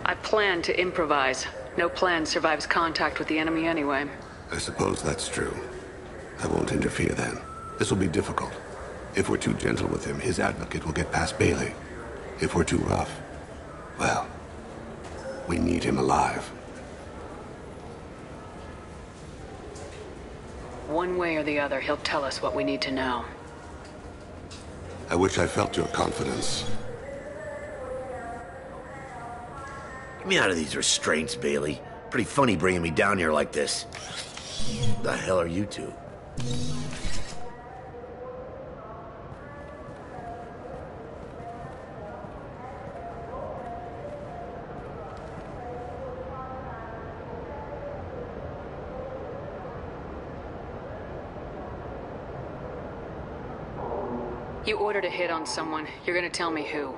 I plan to improvise. No plan survives contact with the enemy anyway. I suppose that's true. I won't interfere then. This will be difficult. If we're too gentle with him, his advocate will get past Bailey. If we're too rough, well, we need him alive. One way or the other, he'll tell us what we need to know. I wish I felt your confidence. Get me out of these restraints, Bailey. Pretty funny bringing me down here like this. The hell are you two? You ordered a hit on someone. You're gonna tell me who.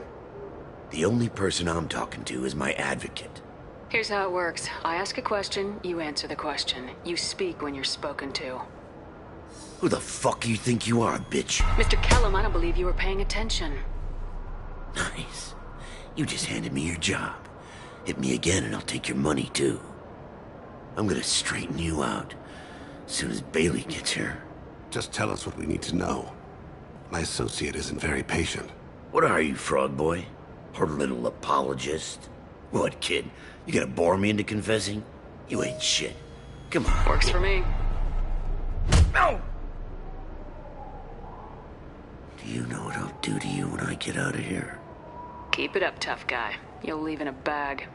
The only person I'm talking to is my advocate. Here's how it works. I ask a question, you answer the question. You speak when you're spoken to. Who the fuck you think you are, bitch? Mr. Kellum, I don't believe you were paying attention. Nice. You just handed me your job. Hit me again and I'll take your money too. I'm gonna straighten you out as soon as Bailey gets here. Just tell us what we need to know. My associate isn't very patient. What are you, frog boy? Her little apologist? What, kid? You gonna bore me into confessing? You ain't shit. Come on. Works for me. No! Do you know what I'll do to you when I get out of here? Keep it up, tough guy. You'll leave in a bag.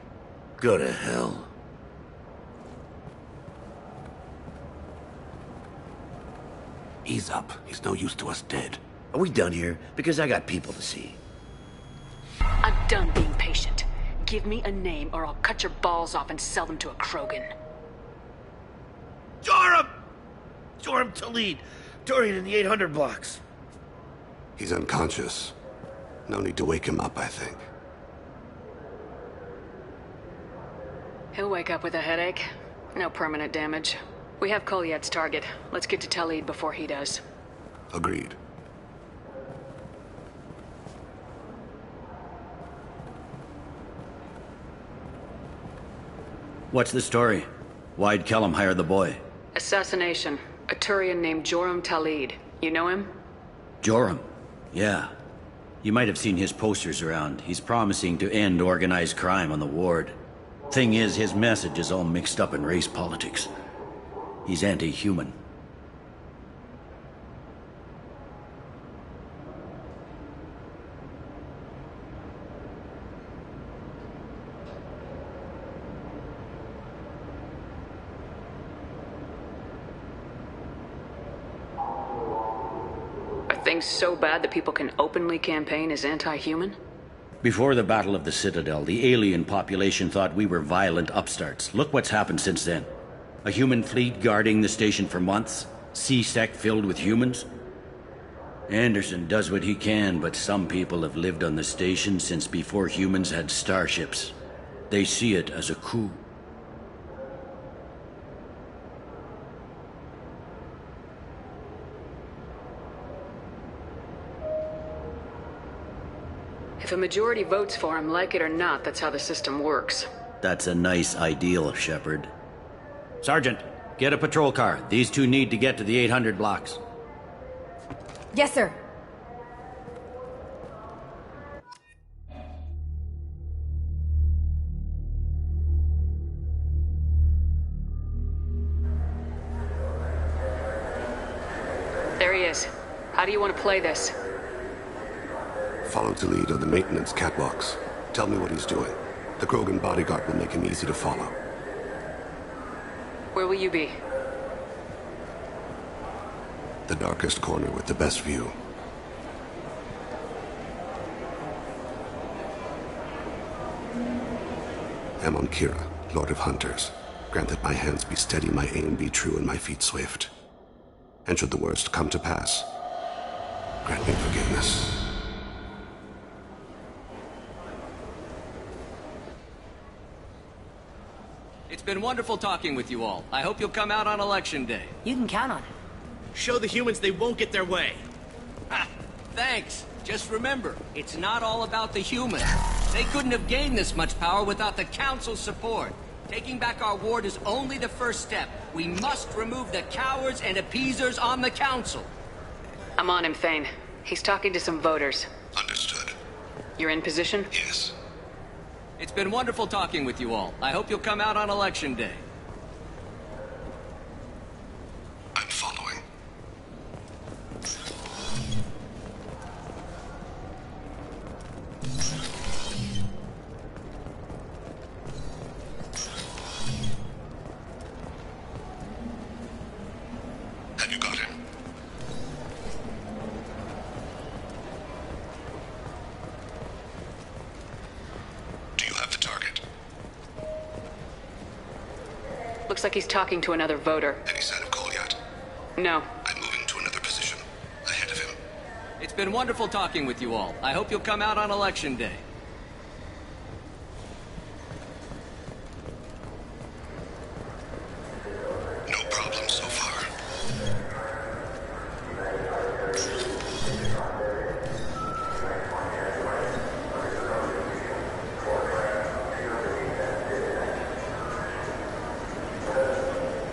Go to hell. Ease up. He's no use to us dead. Are we done here? Because I got people to see. I'm done being patient. Give me a name or I'll cut your balls off and sell them to a Krogan. Joram! Joram Talid. Dorian in the 800 blocks. He's unconscious. No need to wake him up, I think. He'll wake up with a headache. No permanent damage. We have Kolyet's target. Let's get to Talid before he does. Agreed. What's the story? Why'd Kellum hire the boy? Assassination. A Turian named Joram Talid. You know him? Joram? Yeah. You might have seen his posters around. He's promising to end organized crime on the ward. Thing is, his message is all mixed up in race politics. He's anti-human. Are things so bad that people can openly campaign as anti-human? Before the Battle of the Citadel, the alien population thought we were violent upstarts. Look what's happened since then. A human fleet guarding the station for months. C-Sec filled with humans. Anderson does what he can, but some people have lived on the station since before humans had starships. They see it as a coup. If a majority votes for him, like it or not, that's how the system works. That's a nice ideal, Shepard. Sergeant, get a patrol car. These two need to get to the 800 blocks. Yes, sir. There he is. How do you want to play this? Follow Talid on the maintenance catwalks. Tell me what he's doing. The Krogan bodyguard will make him easy to follow. Where will you be? The darkest corner with the best view. Amon Kira, Lord of Hunters. Grant that my hands be steady, my aim be true, and my feet swift. And should the worst come to pass, grant me forgiveness. It's been wonderful talking with you all. I hope you'll come out on Election Day. You can count on it. Show the humans they won't get their way. Ha! Thanks. Just remember, it's not all about the humans. They couldn't have gained this much power without the Council's support. Taking back our ward is only the first step. We must remove the cowards and appeasers on the Council. I'm on him, Thane. He's talking to some voters. Understood. You're in position? Yes. It's been wonderful talking with you all. I hope you'll come out on Election Day. I'm following. Have you got him? Do you have the target? Looks like he's talking to another voter. Any sign of call yet? No. I'm moving to another position. Ahead of him. It's been wonderful talking with you all. I hope you'll come out on Election Day. No problem so far.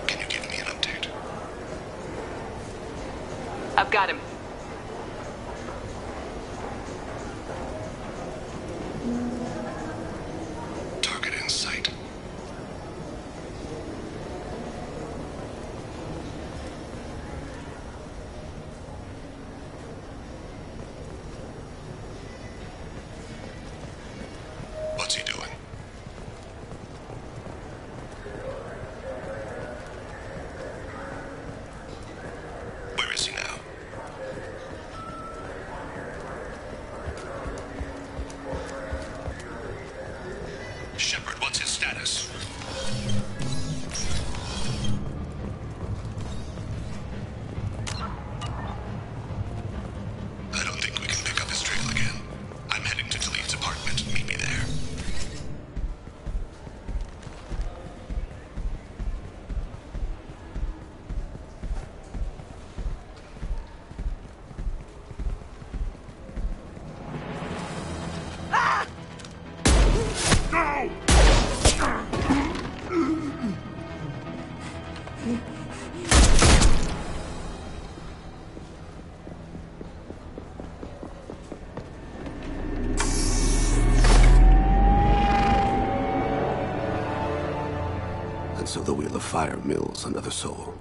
Can you give me an update? I've got him. Target in sight. What's he doing? Where is he now? Shepard, what's his status? I don't think we can pick up his trail again. I'm heading to Talib's apartment. Meet me there. And so the Wheel of Fire mills another soul.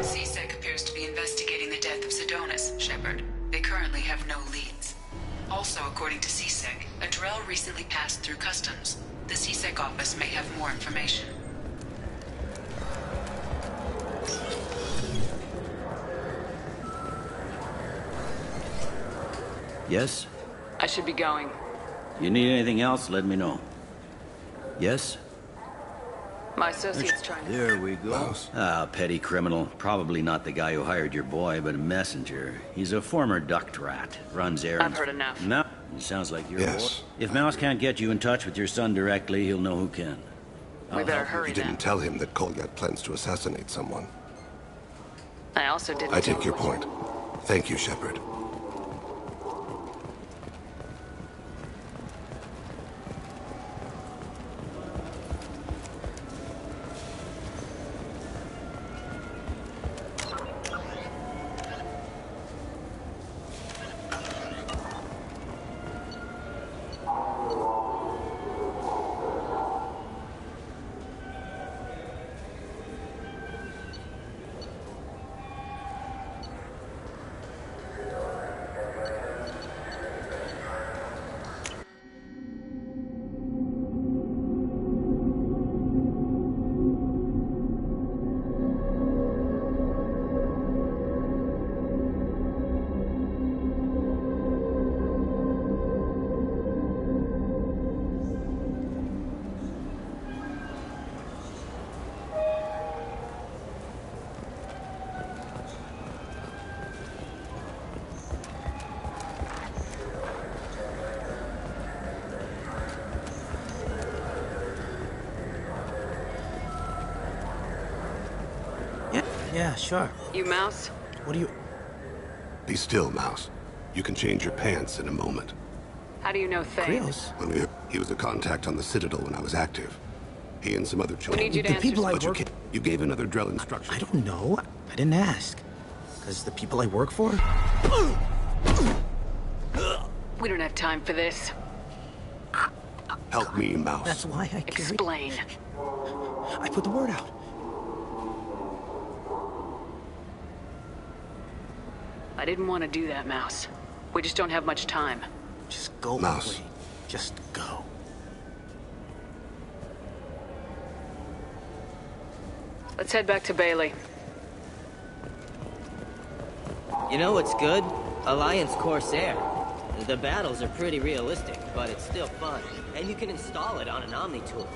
CSEC appears to be investigating the death of Sidonis, Shepard. They currently have no leads. Also, according to CSEC, a Drell recently passed through customs. The CSEC office may have more information. Yes? I should be going. You need anything else, let me know. Yes? My associate's trying to... There we go. Mouse. Ah, petty criminal. Probably not the guy who hired your boy, but a messenger. He's a former duct rat. Runs errands. I've heard enough. No, it sounds like your Yes. boy. If Mouse can't get you in touch with your son directly, he'll know who can. We better hurry You then. didn't tell him that Kolyat plans to assassinate someone. I also didn't... I take your point. Thank you, Shepard. Yeah, sure. You Mouse? What do you... Be still, Mouse. You can change your pants in a moment. How do you know Thane? Krios? He was a contact on the Citadel when I was active. He and some other children. need you to The answer people I But you, work... you gave another Drell instruction. I don't know. I didn't ask. Because the people I work for? We don't have time for this. Help me, Mouse. That's why I carry... Explain. I put the word out. I didn't want to do that, Mouse. We just don't have much time. Just go Mouse. away. Just go. Let's head back to Bailey. You know what's good? Alliance Corsair. The battles are pretty realistic, but it's still fun. And you can install it on an Omni tool.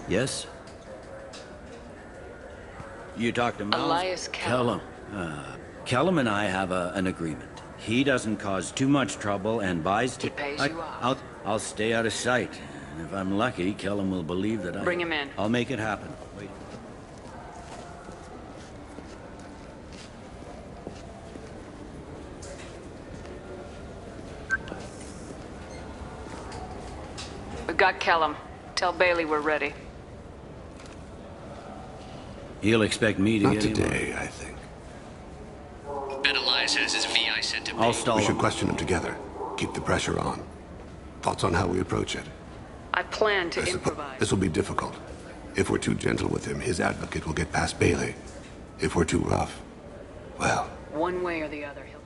Yes? You talked to Mouse? Elias Kellum. Kellum and I have an agreement. He doesn't cause too much trouble and buys... He pays you off. I'll stay out of sight. And if I'm lucky, Kellum will believe that I... Bring him in. I'll make it happen. Wait. We've got Kellum. Tell Bailey we're ready. He'll expect me to Not get him. today, I think. Bet Elias has his VI sent to me. I'll stall We him. should question him together. Keep the pressure on. Thoughts on how we approach it? I plan to I suppose improvise. this will be difficult. If we're too gentle with him, his advocate will get past Bailey. If we're too rough, well... One way or the other, he'll...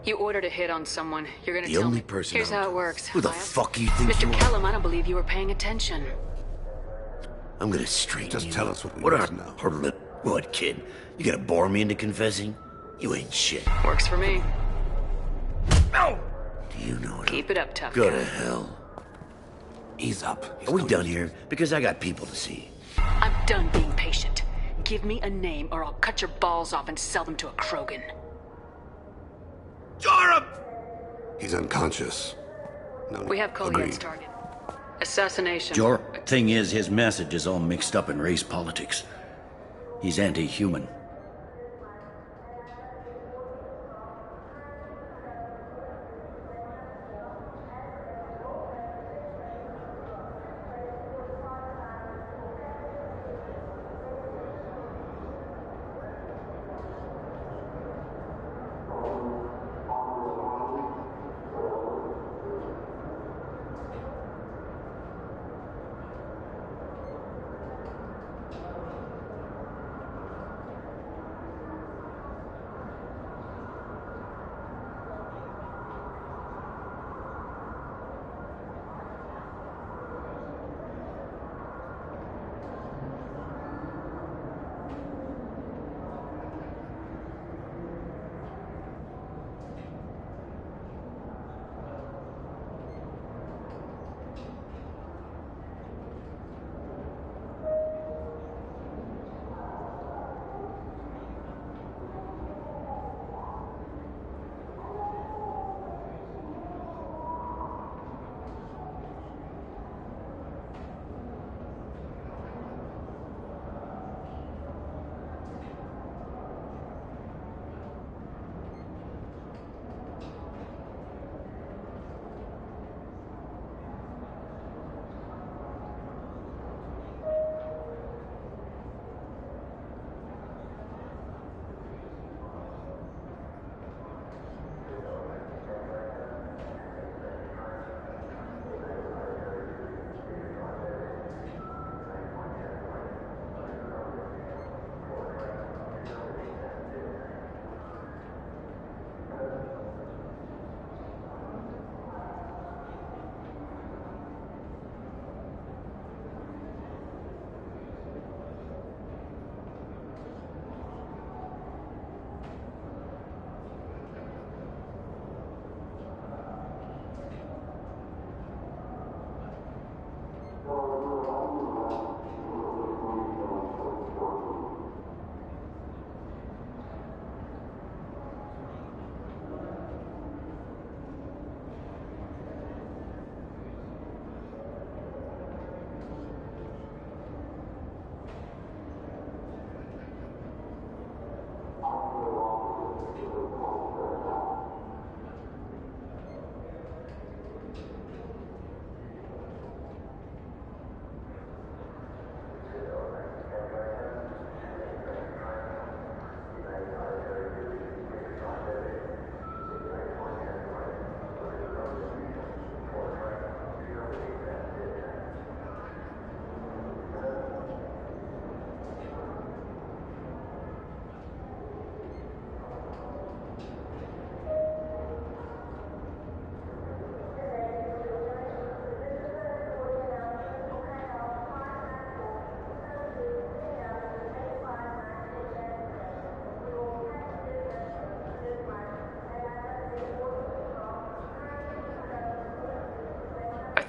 You ordered a hit on someone. You're gonna The tell only me. person Here's I how would- it works. Who the Elias? fuck you think you Mr. are? Kellum, I don't believe you were paying attention. I'm gonna straighten Just you tell up. us what we What need are... to know. What, kid? You gonna bore me into confessing? You ain't shit. Works for me. No! Do you know it? Keep it up, tough Go guy. to hell. Ease up. He's Are we no done use. here? Because I got people to see. I'm done being patient. Give me a name or I'll cut your balls off and sell them to a Krogan. He's unconscious. No, We have Koliet's agreed. target. Assassination. Jor, thing is, his message is all mixed up in race politics. He's anti-human.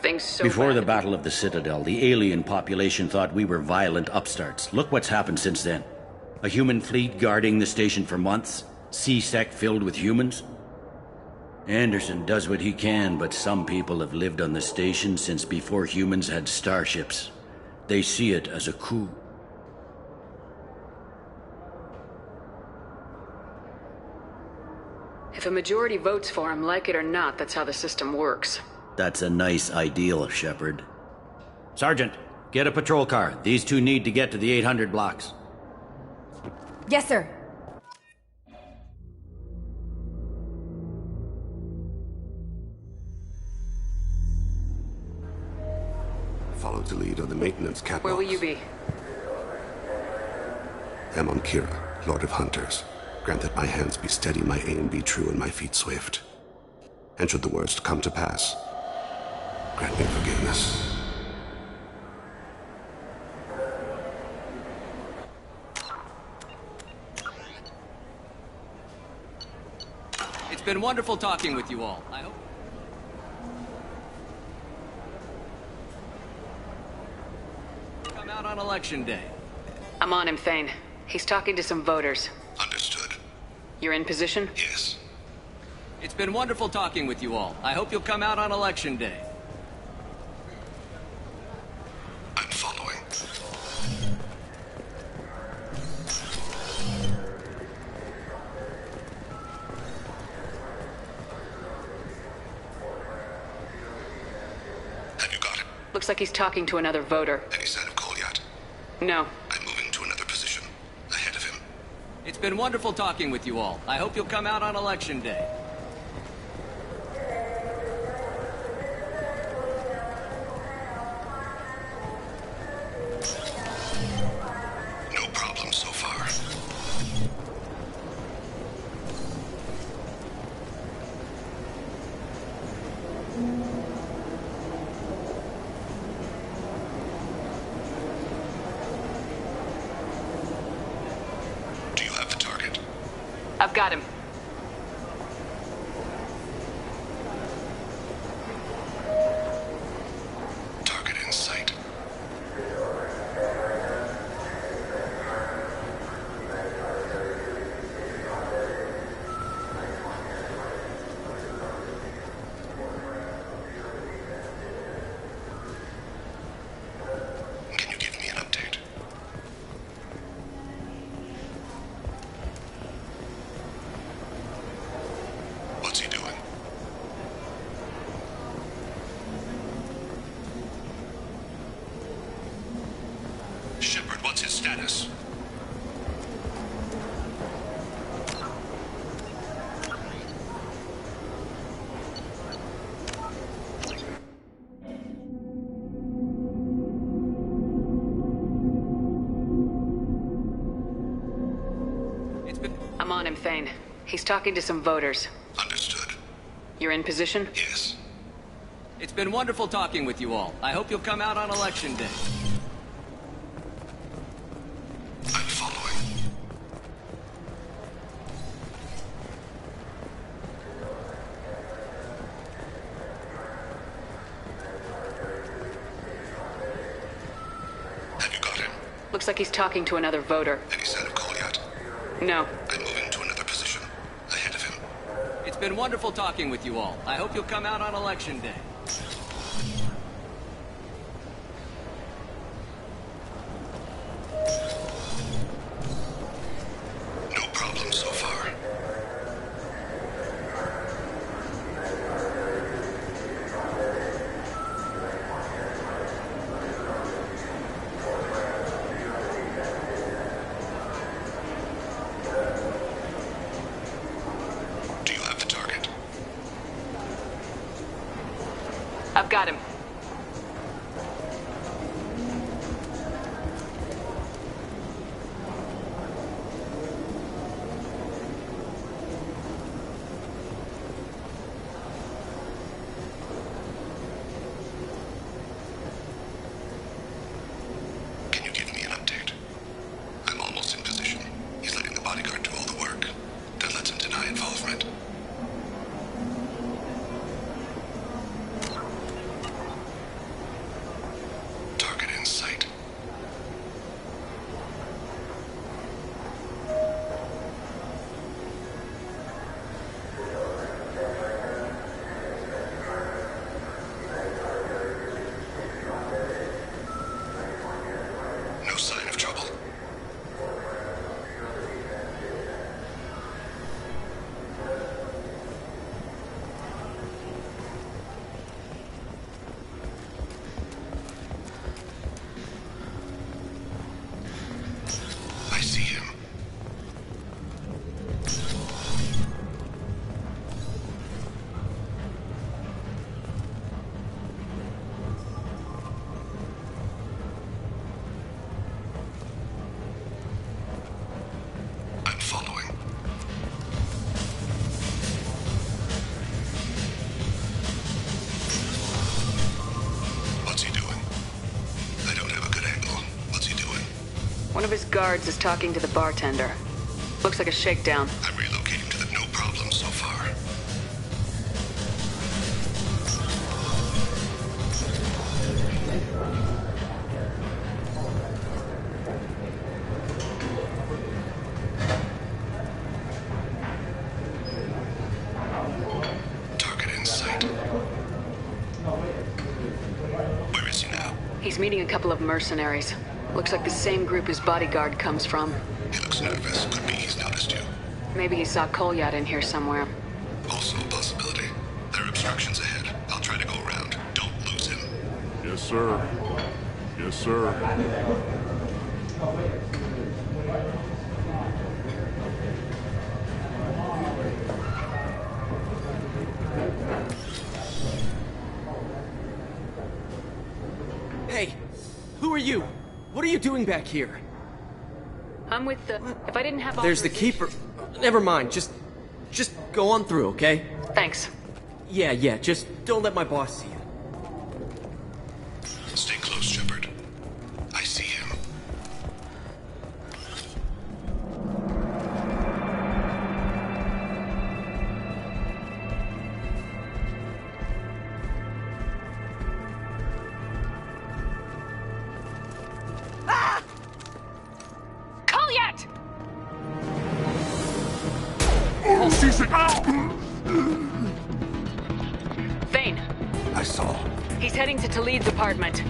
things so Before bad the that Battle of the Citadel, the alien population thought we were violent upstarts. Look what's happened since then. A human fleet guarding the station for months, C-Sec filled with humans. Anderson does what he can, but some people have lived on the station since before humans had starships. They see it as a coup. If a majority votes for him, like it or not, that's how the system works. That's a nice ideal, Shepard. Sergeant, get a patrol car. These two need to get to the 800 blocks. Yes, sir. Follow the lead on the maintenance catwalks. Where will you be? Am on Kira, Lord of Hunters. Grant that my hands be steady, my aim be true, and my feet swift. And should the worst come to pass, grant me forgiveness. It's been wonderful talking with you all. I hope... come out on election day. I'm on him, Thane. He's talking to some voters. Understood. You're in position? Yes. It's been wonderful talking with you all. I hope you'll come out on election day. I'm following. Have you got it? Looks like he's talking to another voter. Any sign of Cole yet? No. I'm moving to another position. Ahead of him. It's been wonderful talking with you all. I hope you'll come out on election day. No problem so far. Do you have the target? I've got him. Target in sight. Can you give me an update? What's he doing? Shepard, what's his status? It's been... I'm on him, Thane. He's talking to some voters. Understood. You're in position? Yes. It's been wonderful talking with you all. I hope you'll come out on election day. I'm following. Have you got him? Looks like he's talking to another voter. Any sign of Cole yet? No. I'm moving to another position. Ahead of him. It's been wonderful talking with you all. I hope you'll come out on election day. No problem so far. Do you have the target? I've got him. Can you give me an update? I'm almost in position. He's letting the bodyguard do all the work. That lets him deny involvement. One of his guards is talking to the bartender. Looks like a shakedown. I'm relocating to the no problem so far. Target in sight. Where is he now? He's meeting a couple of mercenaries. Looks like the same group his bodyguard comes from. He looks nervous. Could be he's noticed you. Maybe he saw Kolyat in here somewhere. Also a possibility. There are obstructions ahead. I'll try to go around. Don't lose him. Yes, sir. Yes, sir. Hey, who are you? What are you doing back here? I'm with the... If I didn't have There's the authorization- keeper. Never mind, just go on through, okay? Thanks. Yeah, just don't let my boss see you. Stay close, Shepard. I see him. Kolyat! Oh, C-Sec! Vane, I saw. he's heading to Talid's apartment.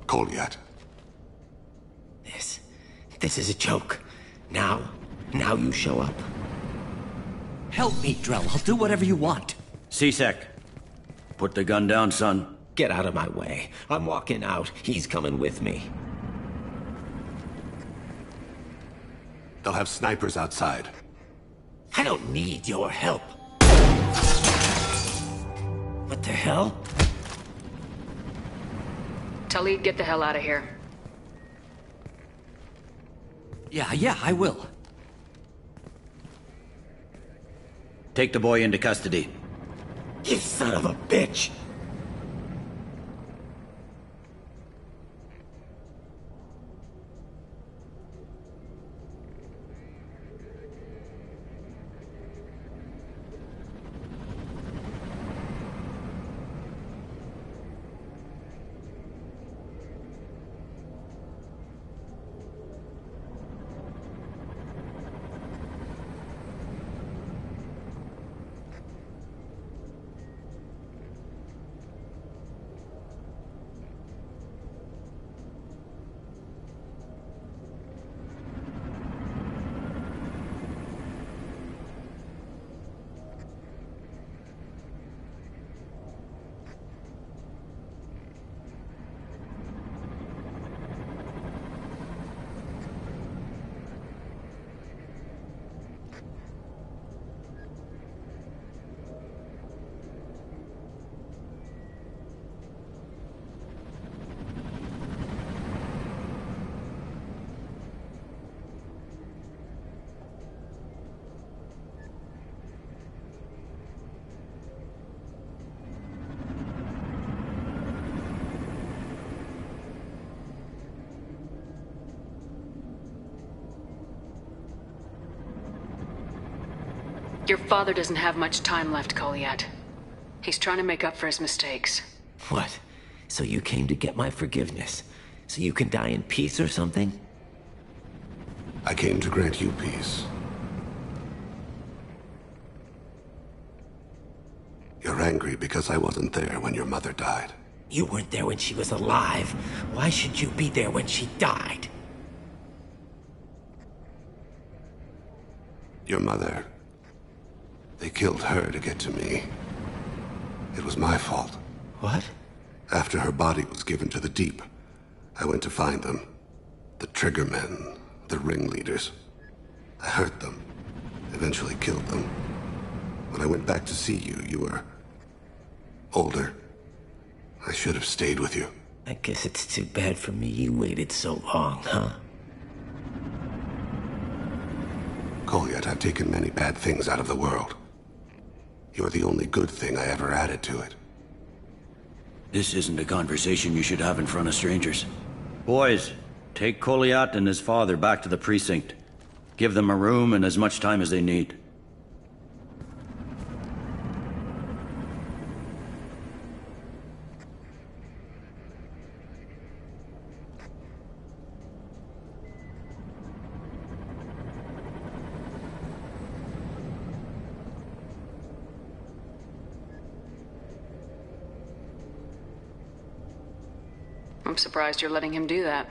Kolyat. This is a joke. Now you show up. Help me, Drell. I'll do whatever you want. C-Sec, put the gun down, son. Get out of my way. I'm walking out. He's coming with me. They'll have snipers outside. I don't need your help. What the hell? Talid, get the hell out of here. Yeah, I will. Take the boy into custody. You son of a bitch! Your father doesn't have much time left, Kolyat. He's trying to make up for his mistakes. What? So you came to get my forgiveness? So you can die in peace or something? I came to grant you peace. You're angry because I wasn't there when your mother died. You weren't there when she was alive. Why should you be there when she died? Your mother... They killed her to get to me. It was my fault. What? After her body was given to the Deep, I went to find them. The Triggermen, the ringleaders. I hurt them, eventually killed them. When I went back to see you, you were... older. I should have stayed with you. I guess it's too bad for me you waited so long, huh? Kolyat, I've taken many bad things out of the world. You're the only good thing I ever added to it. This isn't a conversation you should have in front of strangers. Boys, take Kolyat and his father back to the precinct. Give them a room and as much time as they need. I'm surprised you're letting him do that.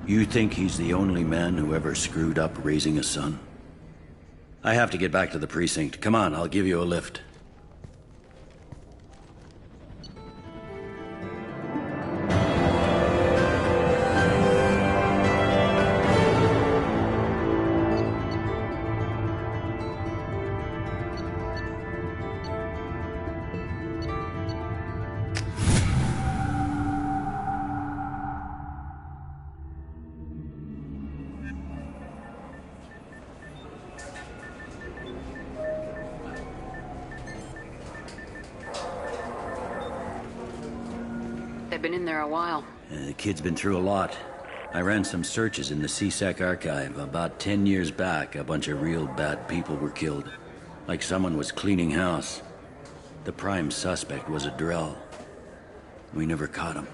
You think he's the only man who ever screwed up raising a son? I have to get back to the precinct. Come on, I'll give you a lift. They've been in there a while. The kid's been through a lot. I ran some searches in the CSEC archive. About 10 years back, a bunch of real bad people were killed. Like someone was cleaning house. The prime suspect was a Drell. We never caught him.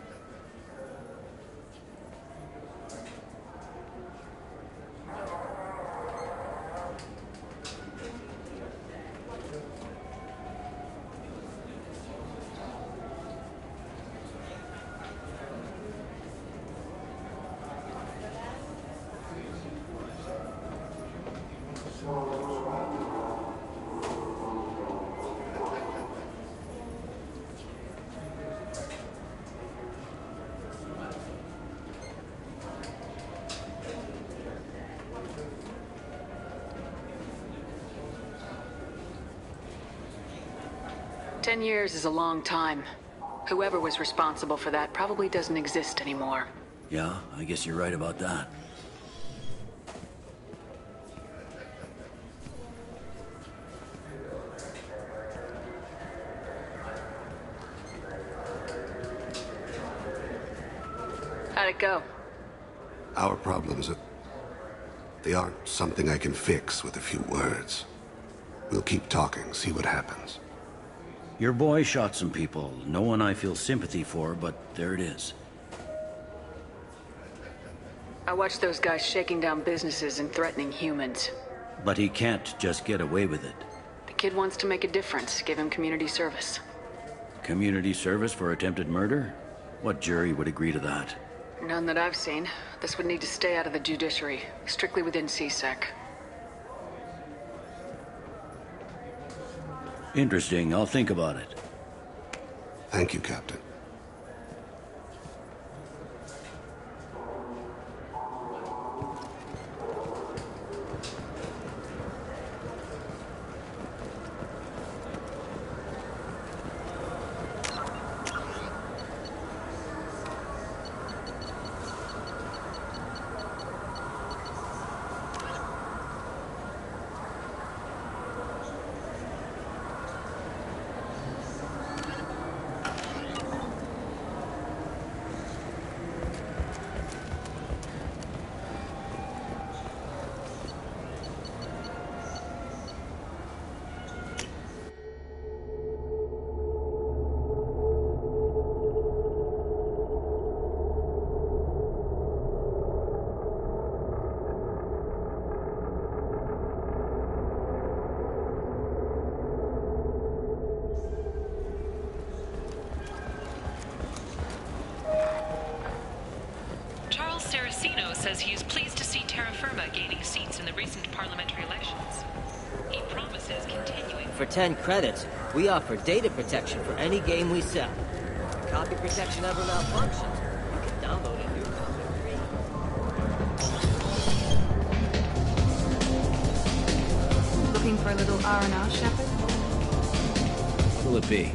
Ten years is a long time. Whoever was responsible for that probably doesn't exist anymore. Yeah, I guess you're right about that. How'd it go? Our problems they aren't something I can fix with a few words. We'll keep talking, see what happens. Your boy shot some people. No one I feel sympathy for, but there it is. I watched those guys shaking down businesses and threatening humans. But he can't just get away with it. The kid wants to make a difference. Give him community service. Community service for attempted murder? What jury would agree to that? None that I've seen. This would need to stay out of the judiciary, strictly within CSEC. Interesting. I'll think about it. Thank you, Captain. Says he is pleased to see Terra Firma gaining seats in the recent parliamentary elections. He promises continuing. For 10 credits, we offer data protection for any game we sell. If copy protection ever malfunctions, you can download a new copy free. Looking for a little R&R, Shepard? What'll it be?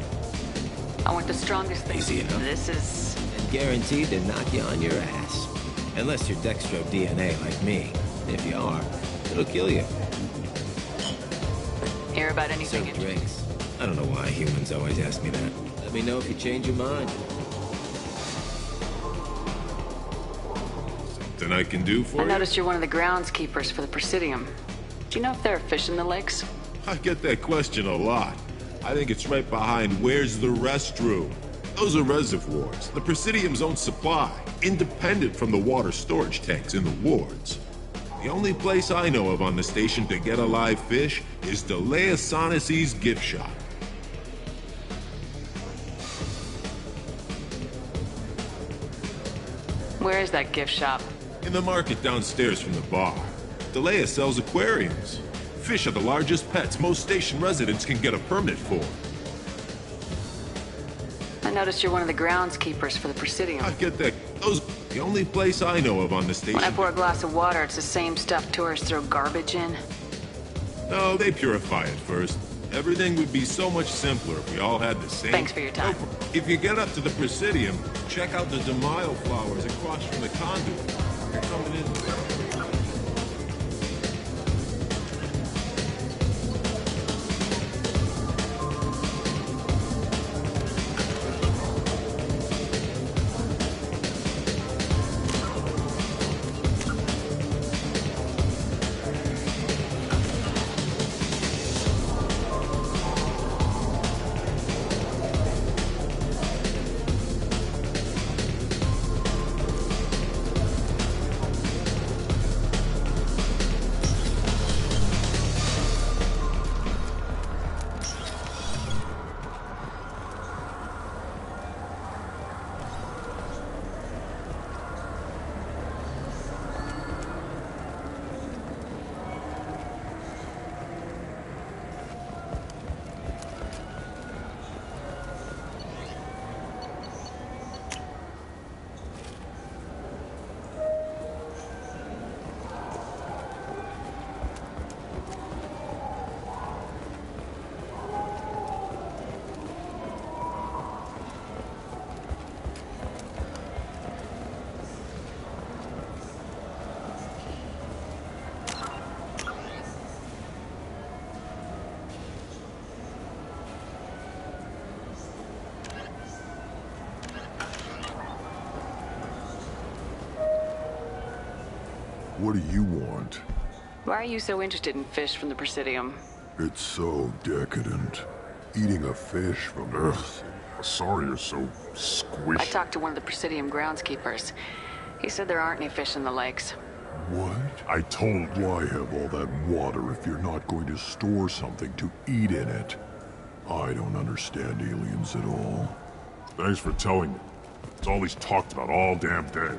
I want the strongest thing. Easy enough. This is guaranteed to knock you on your ass. Unless you're Dextro DNA like me. If you are, it'll kill you. Hear about anything So drinks. I don't know why humans always ask me that. Let me know if you change your mind. Something I can do for I you? noticed you're one of the groundskeepers for the Presidium. Do you know if there are fish in the lakes? I get that question a lot. I think it's right behind where's the restroom. Those are reservoirs, the Presidium's own supply, independent from the water storage tanks in the wards. The only place I know of on the station to get a live fish is Delea Sonesi's gift shop. Where is that gift shop? In the market downstairs from the bar. Delea sells aquariums. Fish are the largest pets most station residents can get a permit for. I noticed you're one of the groundskeepers for the Presidium. I get that. Those the only place I know of on the station. When I pour a glass of water, it's the same stuff tourists throw garbage in. No, they purify it first. Everything would be so much simpler if we all had the same. Thanks for your time. If you get up to the Presidium, check out the DeMaio flowers across from the conduit. They're coming in. What do you want? Why are you so interested in fish from the Presidium? It's so decadent. Eating a fish from Earth. Sorry you're so squishy. I talked to one of the Presidium groundskeepers. He said there aren't any fish in the lakes. What? I told you. Why have all that water if you're not going to store something to eat in it? I don't understand aliens at all. Thanks for telling me. It's all he's talked about all damn day.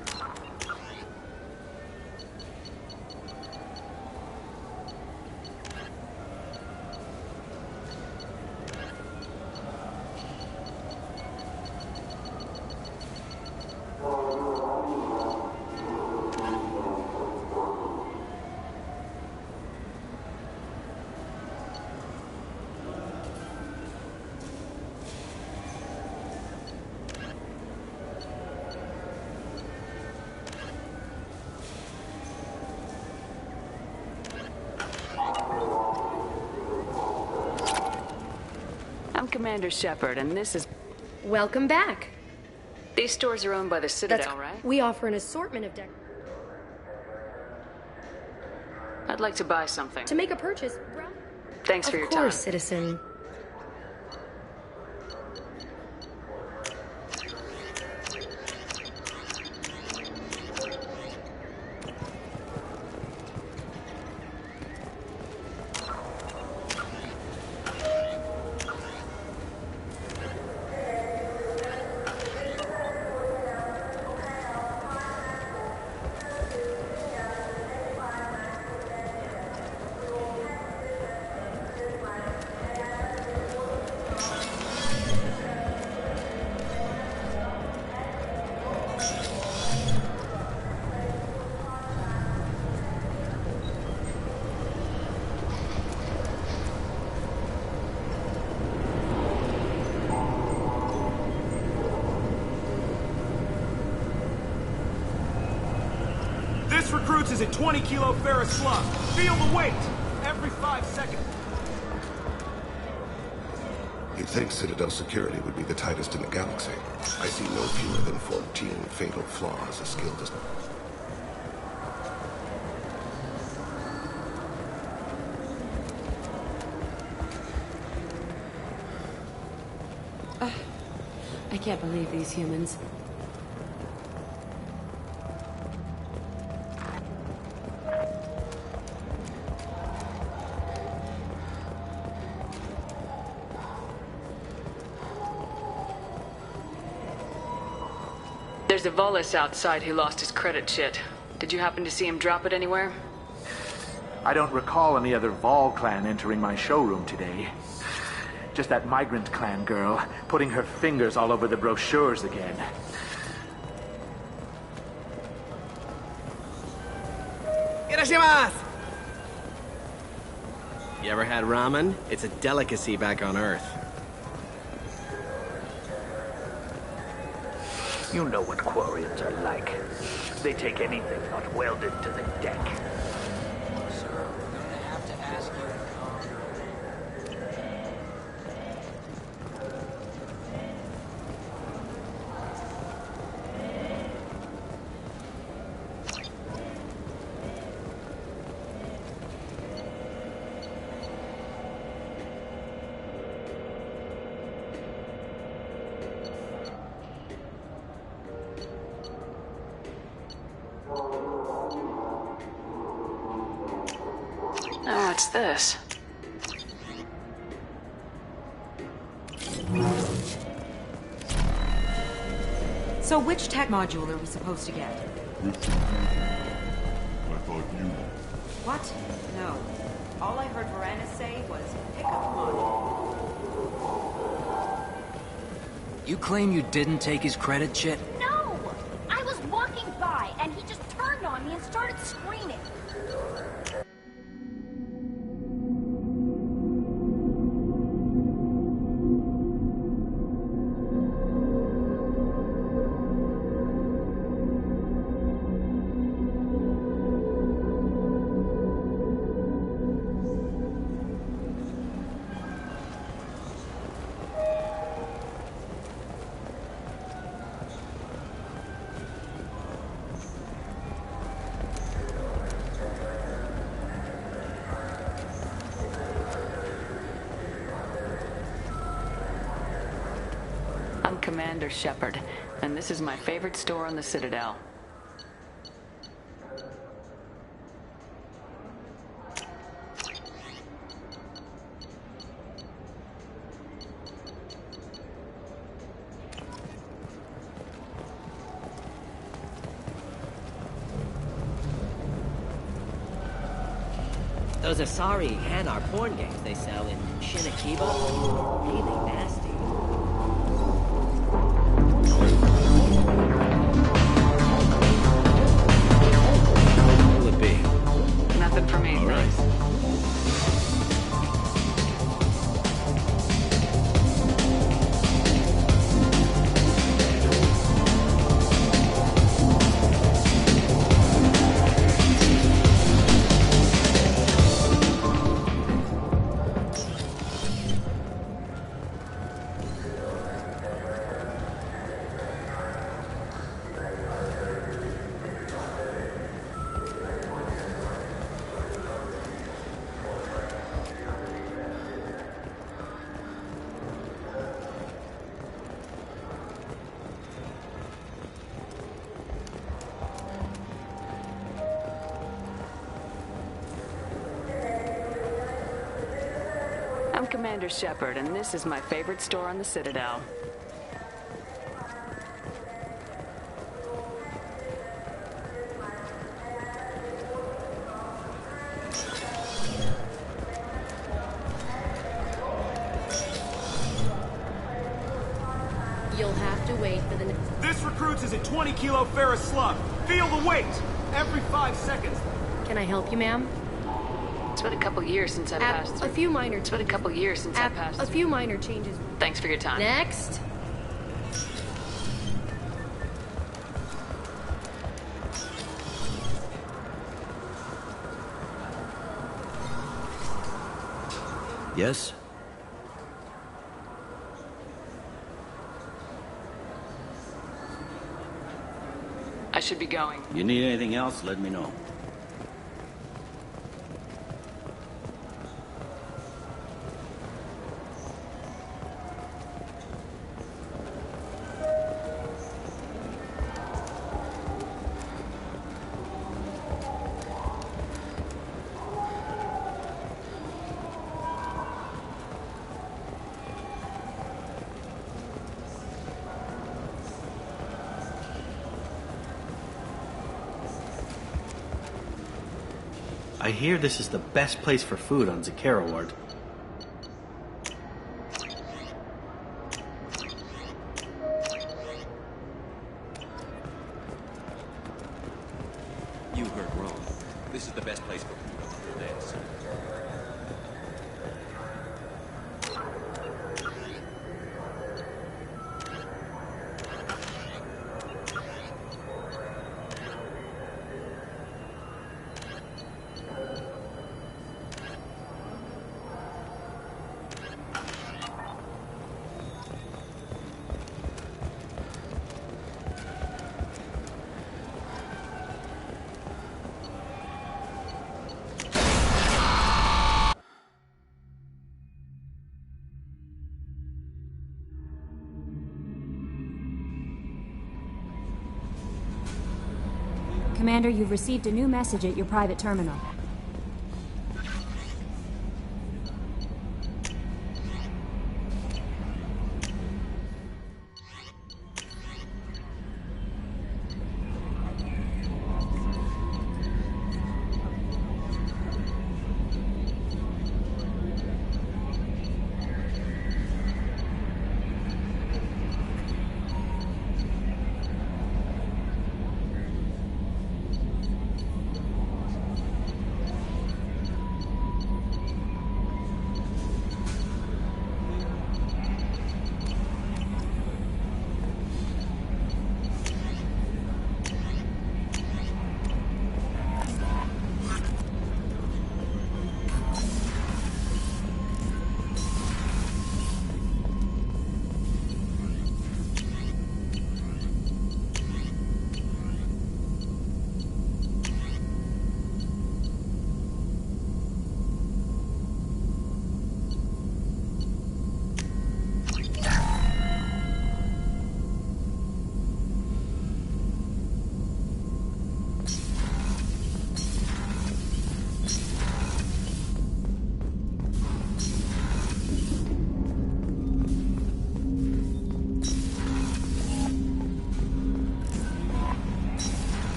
I'm Commander Shepard, and this is... Welcome back. These stores are owned by the Citadel, right? We offer an assortment of I'd like to buy something. To make a purchase, Thanks for your time. Of course, citizen. This recruits is a 20-kilo ferrous slug. Feel the weight every 5 seconds. You'd think Citadel security would be the tightest in the galaxy. I see no fewer than 14 fatal flaws. A skill does not... I can't believe these humans. There's a Volus outside who lost his credit shit. Did you happen to see him drop it anywhere? I don't recall any other Vol clan entering my showroom today. Just that migrant clan girl putting her fingers all over the brochures again. Irashimasu! You ever had ramen? It's a delicacy back on Earth. You know what Quarians are like. They take anything not welded to the deck. Sir, we're gonna have to ask you to Oh, what's this? So which tech module are we supposed to get? I thought you... What? No. All I heard Varanus say was pickup module. You claim you didn't take his credit shit? No! I was walking by, and he just turned on me and started screaming. I'm Commander Shepard, and this is my favorite store on the Citadel. Those Asari Hanar porn games they sell in Shinakiba, really nasty. What will it be? Nothing for me, thanks. I'm Commander Shepard, and this is my favorite store on the Citadel. You'll have to wait for the next... This recruits is a 20-kilo ferrous slug. Feel the weight every 5 seconds. Can I help you, ma'am? It's been a couple years since I passed through. A few minor... It's been a couple years since I passed A through. few minor changes. Thanks for your time. Next. Yes? I should be going. You need anything else, let me know. I hear this is the best place for food on Zakara Ward. You heard wrong. This is the best place for food on this. Commander, you've received a new message at your private terminal.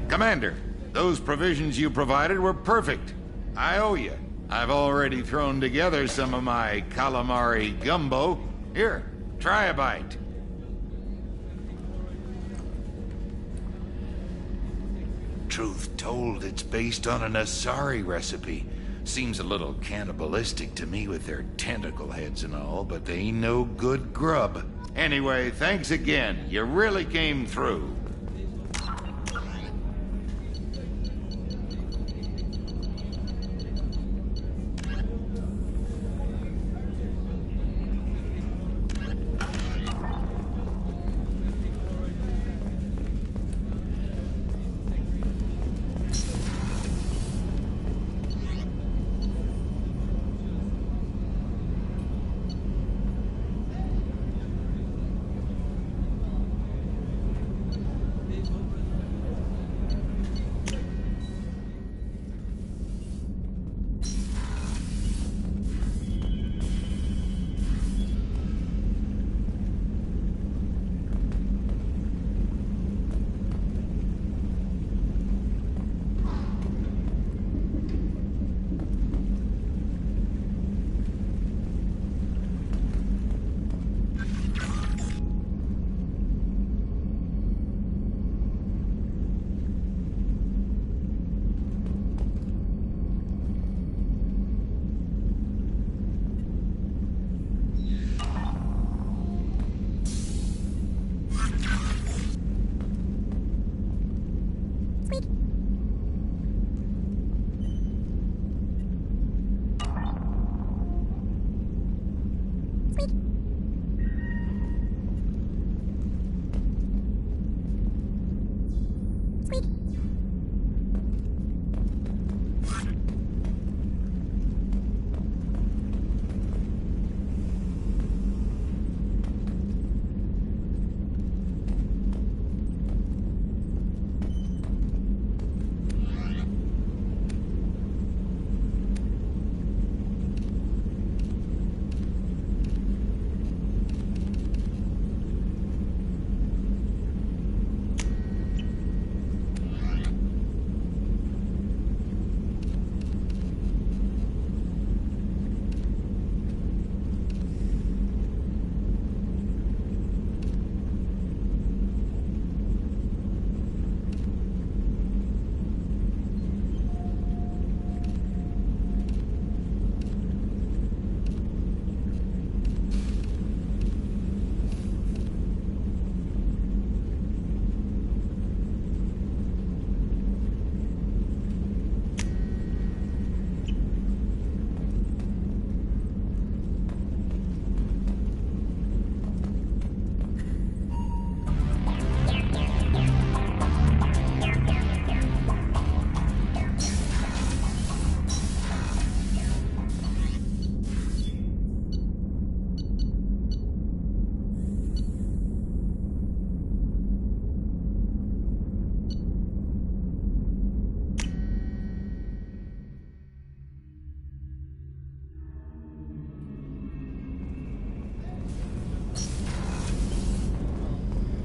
Commander, those provisions you provided were perfect. I owe you. I've already thrown together some of my calamari gumbo. Here, try a bite. Truth told, it's based on an Asari recipe. Seems a little cannibalistic to me with their tentacle heads and all, but they ain't no good grub. Anyway, thanks again. You really came through.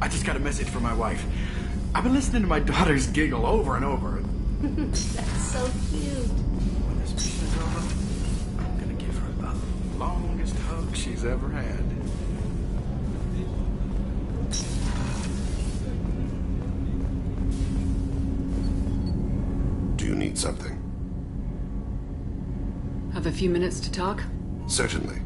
I just got a message from my wife. I've been listening to my daughters giggle over and over. That's so cute. When this mission is over, I'm gonna give her the longest hug she's ever had. Do you need something? Have a few minutes to talk? Certainly.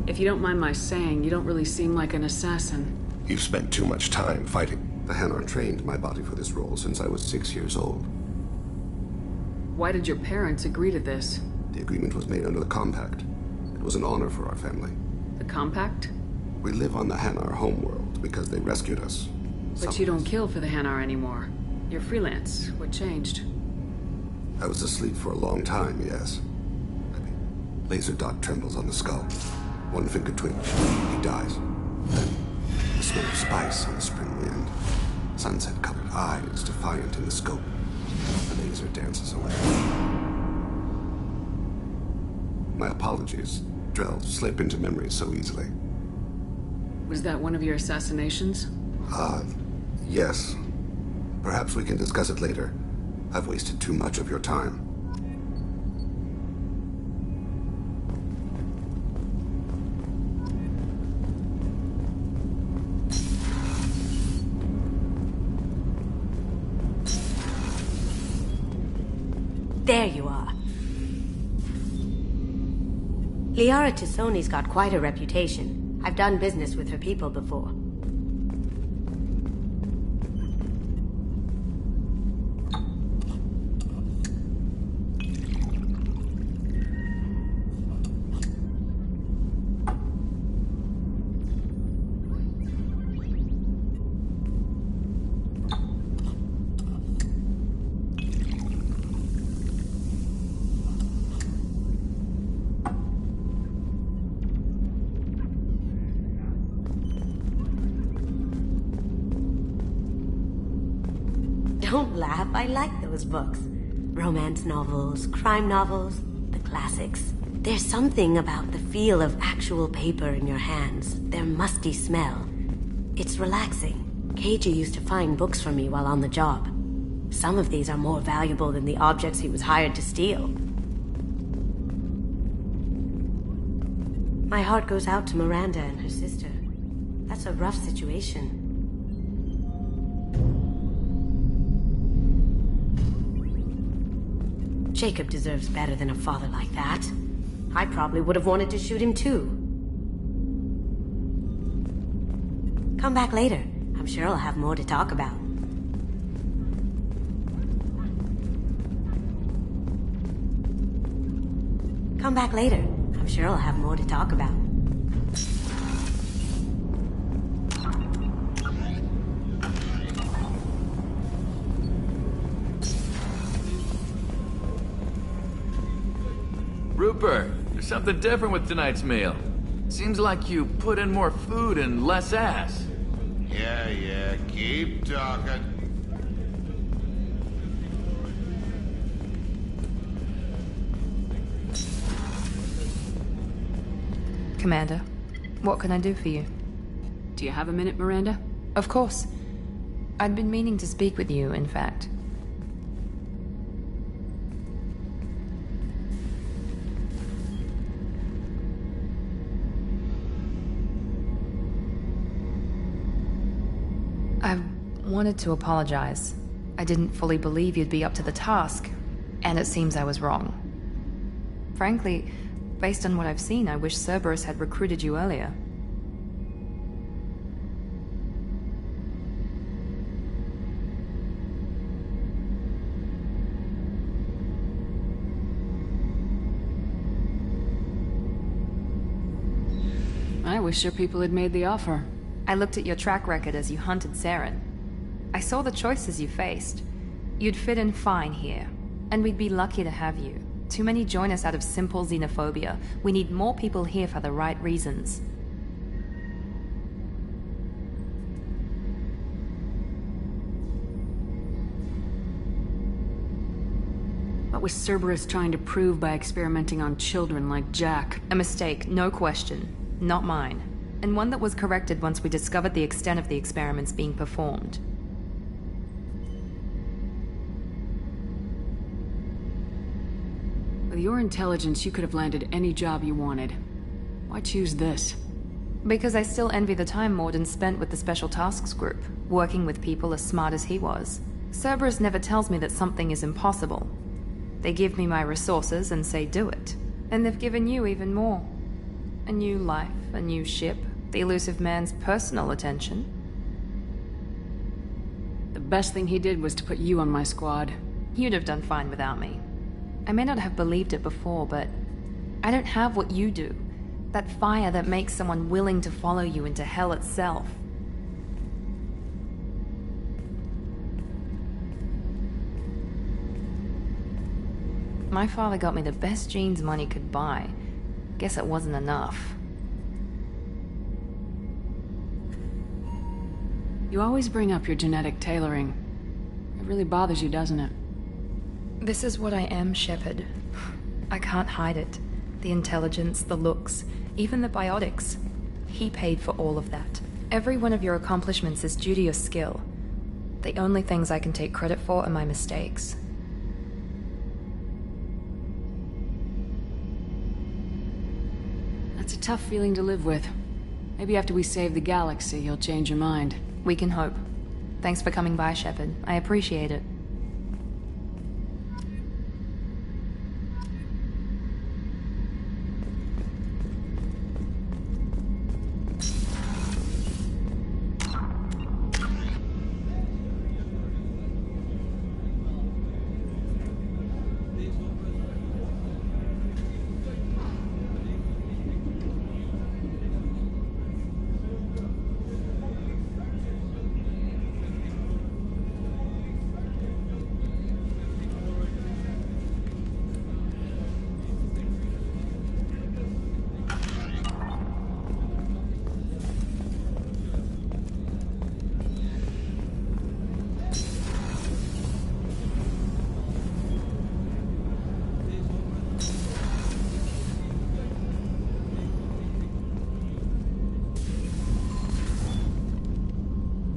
If you don't mind my saying, you don't really seem like an assassin. You've spent too much time fighting. The Hanar trained my body for this role since I was 6 years old. Why did your parents agree to this? The agreement was made under the Compact. It was an honor for our family. The Compact? We live on the Hanar homeworld because they rescued us. But you don't kill for the Hanar anymore. You're freelance. What changed? I was asleep for a long time, yes. Laser dot trembles on the skull. One finger twitch. He dies. Then, the smell of spice on the spring wind. Sunset-colored eyes defiant in the scope. The laser dances away. My apologies. Drells slip into memory so easily. Was that one of your assassinations? Yes. Perhaps we can discuss it later. I've wasted too much of your time. There you are. Liara Tassoni's got quite a reputation. I've done business with her people before. Don't laugh, I like those books. Romance novels, crime novels, the classics. There's something about the feel of actual paper in your hands, their musty smell. It's relaxing. Keiji used to find books for me while on the job. Some of these are more valuable than the objects he was hired to steal. My heart goes out to Miranda and her sister. That's a rough situation. Jacob deserves better than a father like that. I probably would have wanted to shoot him too. Come back later. I'm sure I'll have more to talk about. Come back later. I'm sure I'll have more to talk about. Rupert, there's something different with tonight's meal. Seems like you put in more food and less ass. Yeah, keep talking. Commander, what can I do for you? Do you have a minute, Miranda? Of course. I'd been meaning to speak with you, in fact. I wanted to apologize. I didn't fully believe you'd be up to the task, and it seems I was wrong. Frankly, based on what I've seen, I wish Cerberus had recruited you earlier. I wish your people had made the offer. I looked at your track record as you hunted Saren. I saw the choices you faced. You'd fit in fine here, and we'd be lucky to have you. Too many join us out of simple xenophobia. We need more people here for the right reasons. What was Cerberus trying to prove by experimenting on children like Jack? A mistake, no question. not mine, and one that was corrected once we discovered the extent of the experiments being performed. With your intelligence, you could have landed any job you wanted. Why choose this? Because I still envy the time Morden spent with the Special Tasks Group, working with people as smart as he was. Cerberus never tells me that something is impossible. They give me my resources and say do it. And they've given you even more. A new life, a new ship, the elusive man's personal attention. The best thing he did was to put you on my squad. You'd have done fine without me. I may not have believed it before, but I don't have what you do. That fire that makes someone willing to follow you into hell itself. My father got me the best jeans money could buy. Guess it wasn't enough. You always bring up your genetic tailoring. It really bothers you, doesn't it? This is what I am, Shepard. I can't hide it. The intelligence, the looks, even the biotics. He paid for all of that. Every one of your accomplishments is due to your skill. The only things I can take credit for are my mistakes. That's a tough feeling to live with. Maybe after we save the galaxy, you'll change your mind. We can hope. Thanks for coming by, Shepard. I appreciate it.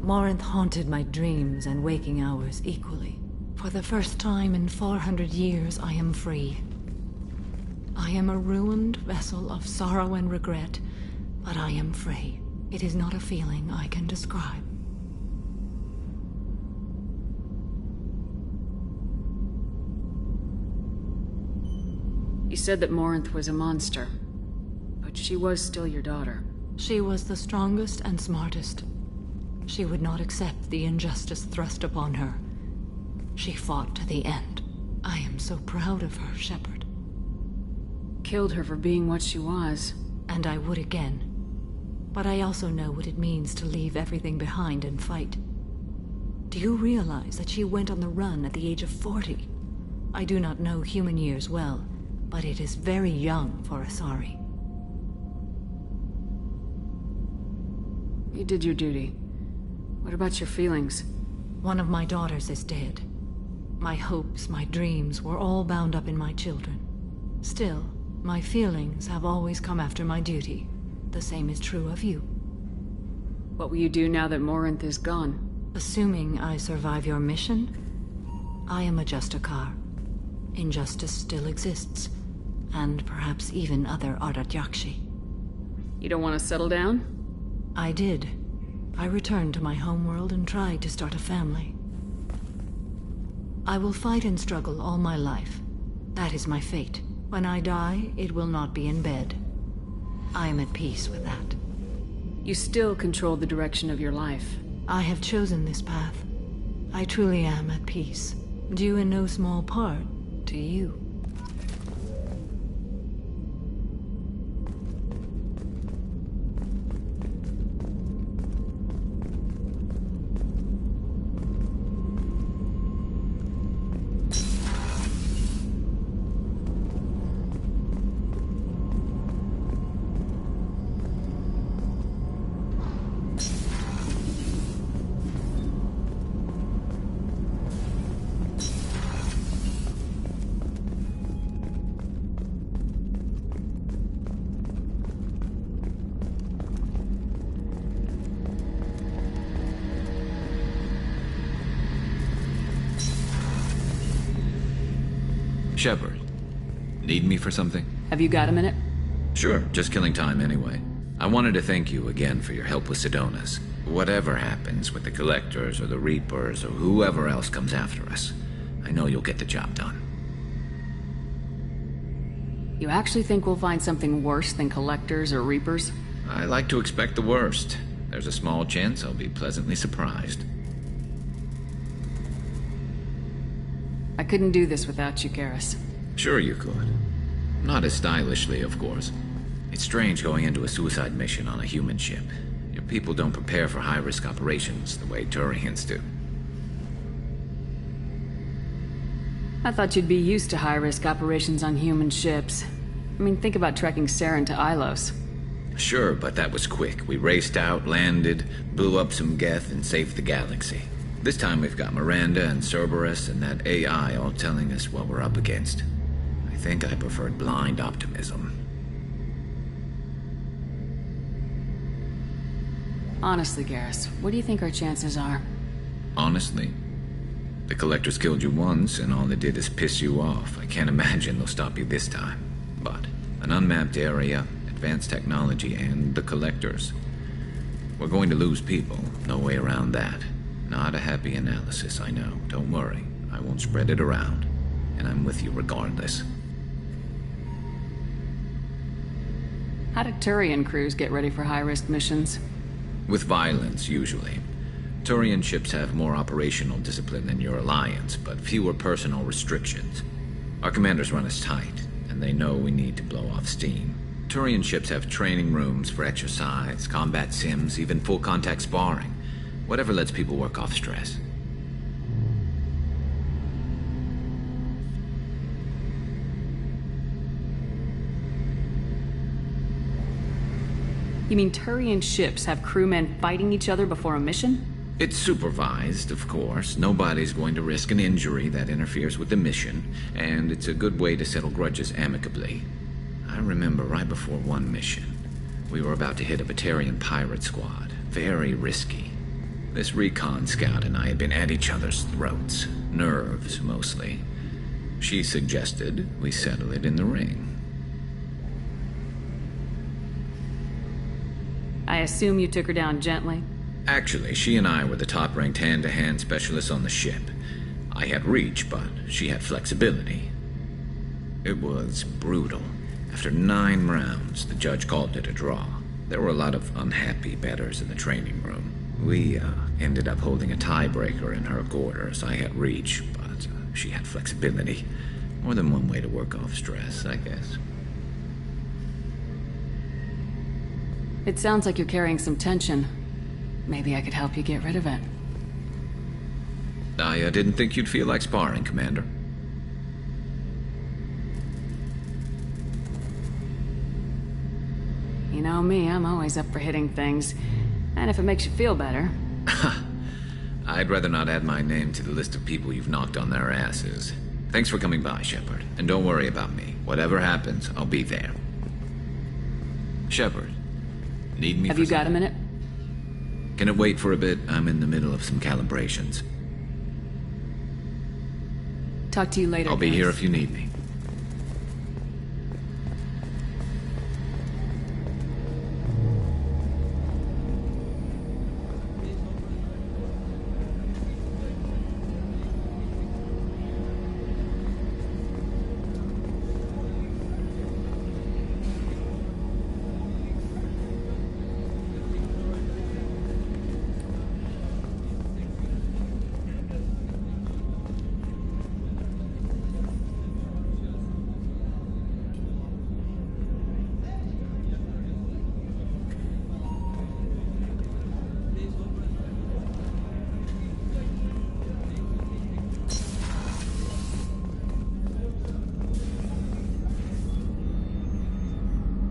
Morinth haunted my dreams and waking hours equally. For the first time in 400 years, I am free. I am a ruined vessel of sorrow and regret, but I am free. It is not a feeling I can describe. You said that Morinth was a monster, but she was still your daughter. She was the strongest and smartest. She would not accept the injustice thrust upon her. She fought to the end. I am so proud of her, Shepard. Killed her for being what she was. And I would again. But I also know what it means to leave everything behind and fight. Do you realize that she went on the run at the age of 40? I do not know human years well, but it is very young for Asari. You did your duty. What about your feelings? One of my daughters is dead. My hopes, my dreams were all bound up in my children. Still, my feelings have always come after my duty. The same is true of you. What will you do now that Morinth is gone? Assuming I survive your mission, I am a Justicar. Injustice still exists, and perhaps even other Ardatyakshi. You don't want to settle down? I did. I returned to my homeworld and tried to start a family. I will fight and struggle all my life. That is my fate. When I die, it will not be in bed. I am at peace with that. You still control the direction of your life. I have chosen this path. I truly am at peace, due in no small part to you. Shepard, need me for something? Have you got a minute? Sure, just killing time anyway. I wanted to thank you again for your help with Sidonis. Whatever happens with the Collectors or the Reapers or whoever else comes after us, I know you'll get the job done. You actually think we'll find something worse than Collectors or Reapers? I like to expect the worst. There's a small chance I'll be pleasantly surprised. I couldn't do this without you, Garrus. Sure you could. Not as stylishly, of course. It's strange going into a suicide mission on a human ship. Your people don't prepare for high-risk operations the way Turians do. I thought you'd be used to high-risk operations on human ships. I mean, think about trekking Saren to Ilos. Sure, but that was quick. We raced out, landed, blew up some Geth, and saved the galaxy. This time we've got Miranda and Cerberus and that AI all telling us what we're up against. I think I preferred blind optimism. Honestly, Garrus, what do you think our chances are? Honestly? The Collectors killed you once, and all they did is piss you off. I can't imagine they'll stop you this time. But an unmapped area, advanced technology, and the Collectors. We're going to lose people. No way around that. Not a happy analysis, I know. Don't worry. I won't spread it around. And I'm with you regardless. How do Turian crews get ready for high-risk missions? With violence, usually. Turian ships have more operational discipline than your alliance, but fewer personal restrictions. Our commanders run us tight, and they know we need to blow off steam. Turian ships have training rooms for exercise, combat sims, even full-contact sparring. Whatever lets people work off stress. You mean Turian ships have crewmen fighting each other before a mission? It's supervised, of course. Nobody's going to risk an injury that interferes with the mission, and it's a good way to settle grudges amicably. I remember right before one mission, we were about to hit a Batarian pirate squad. Very risky. This recon scout and I had been at each other's throats. Nerves, mostly. She suggested we settle it in the ring. I assume you took her down gently? Actually, she and I were the top-ranked hand-to-hand specialists on the ship. I had reach, but she had flexibility. It was brutal. After 9 rounds, the judge called it a draw. There were a lot of unhappy bettors in the training room. We ended up holding a tiebreaker in her quarters. I had reach, but she had flexibility. More than one way to work off stress, I guess. It sounds like you're carrying some tension. Maybe I could help you get rid of it. I didn't think you'd feel like sparring, Commander. You know me, I'm always up for hitting things. And if it makes you feel better. I'd rather not add my name to the list of people you've knocked on their asses. Thanks for coming by, Shepard. And don't worry about me. Whatever happens, I'll be there. Shepard, need me Have you got a minute? Can it wait for a bit? I'm in the middle of some calibrations. Talk to you later. I'll be guys. here if you need me.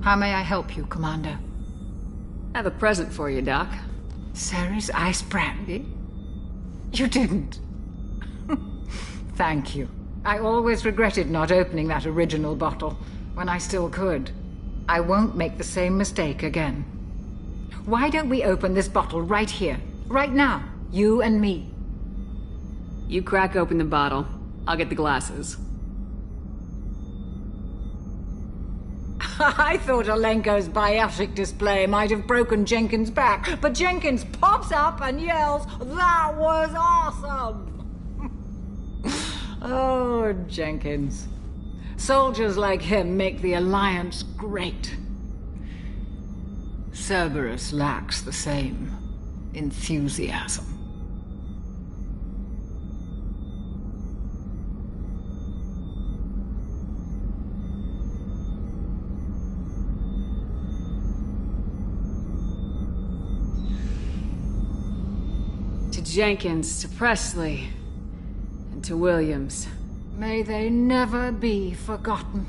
How may I help you, Commander? I have a present for you, Doc. Ceres ice brandy? You didn't. Thank you. I always regretted not opening that original bottle when I still could. I won't make the same mistake again. Why don't we open this bottle right here, right now, you and me? You crack open the bottle. I'll get the glasses. I thought Alenko's biotic display might have broken Jenkins' back, but Jenkins pops up and yells, "That was awesome!" Oh, Jenkins. Soldiers like him make the Alliance great. Cerberus lacks the same enthusiasm. To Jenkins, to Presley, and to Williams. May they never be forgotten.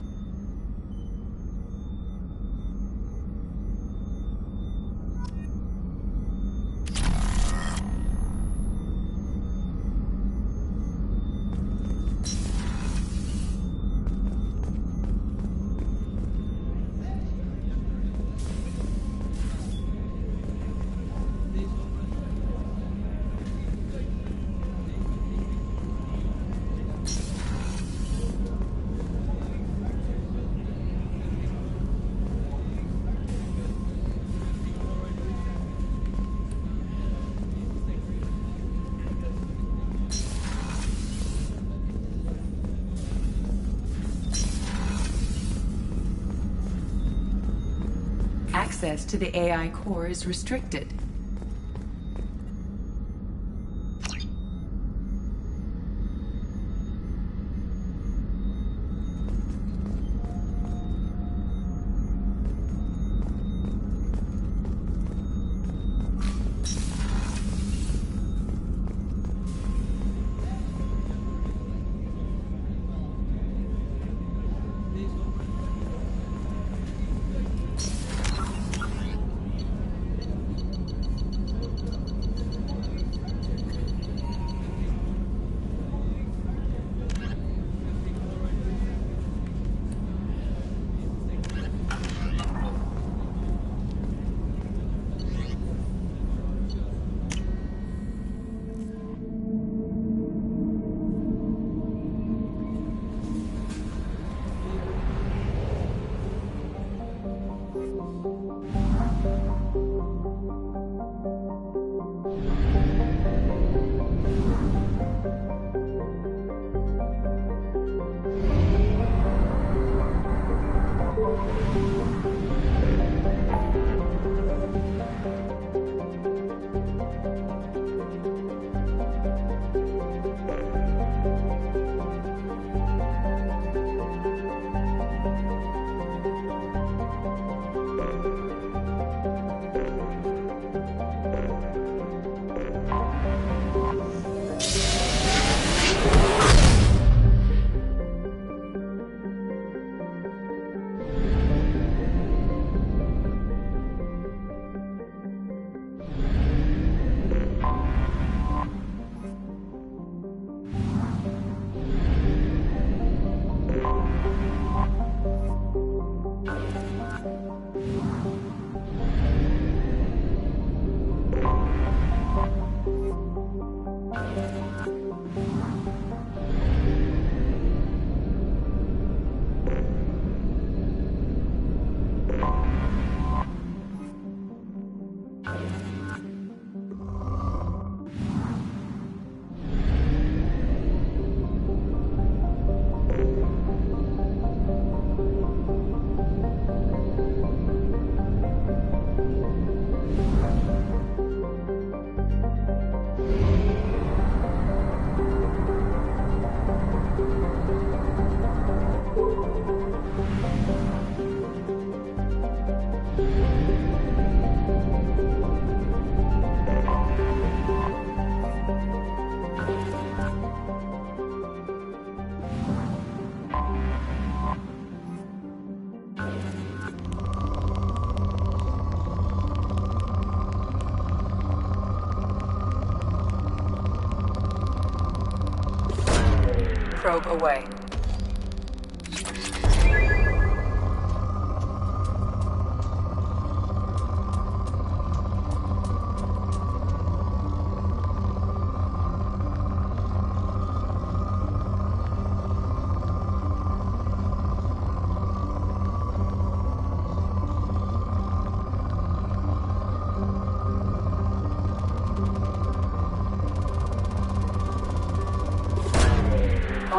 Access to the AI core is restricted. Probe away.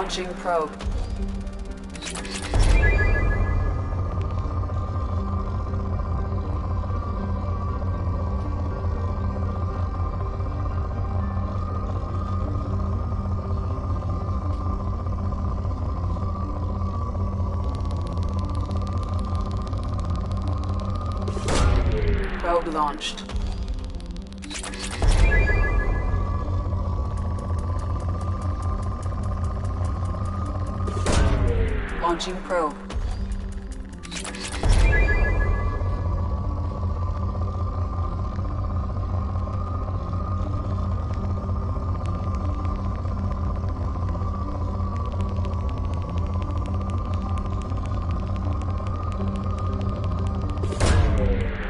Launching probe. Probe launched. Launching probe.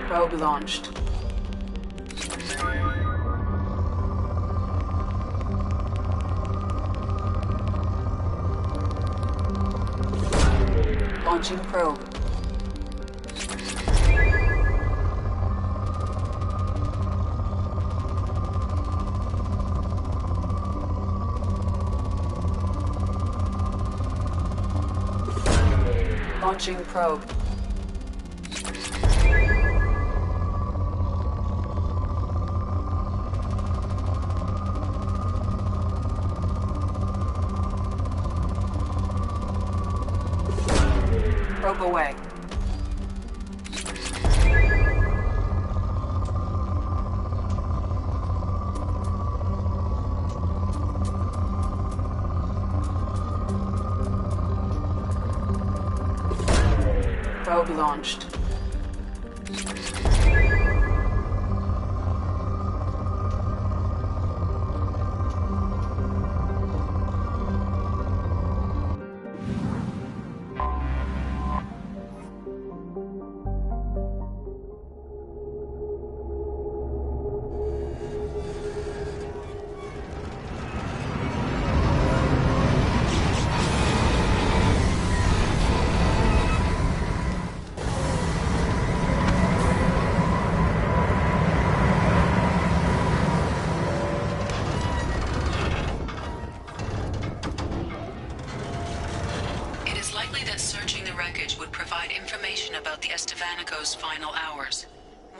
Probe launched. Launching probe. Launching probe. Probe away. Probe launched. About the Estevanico's final hours.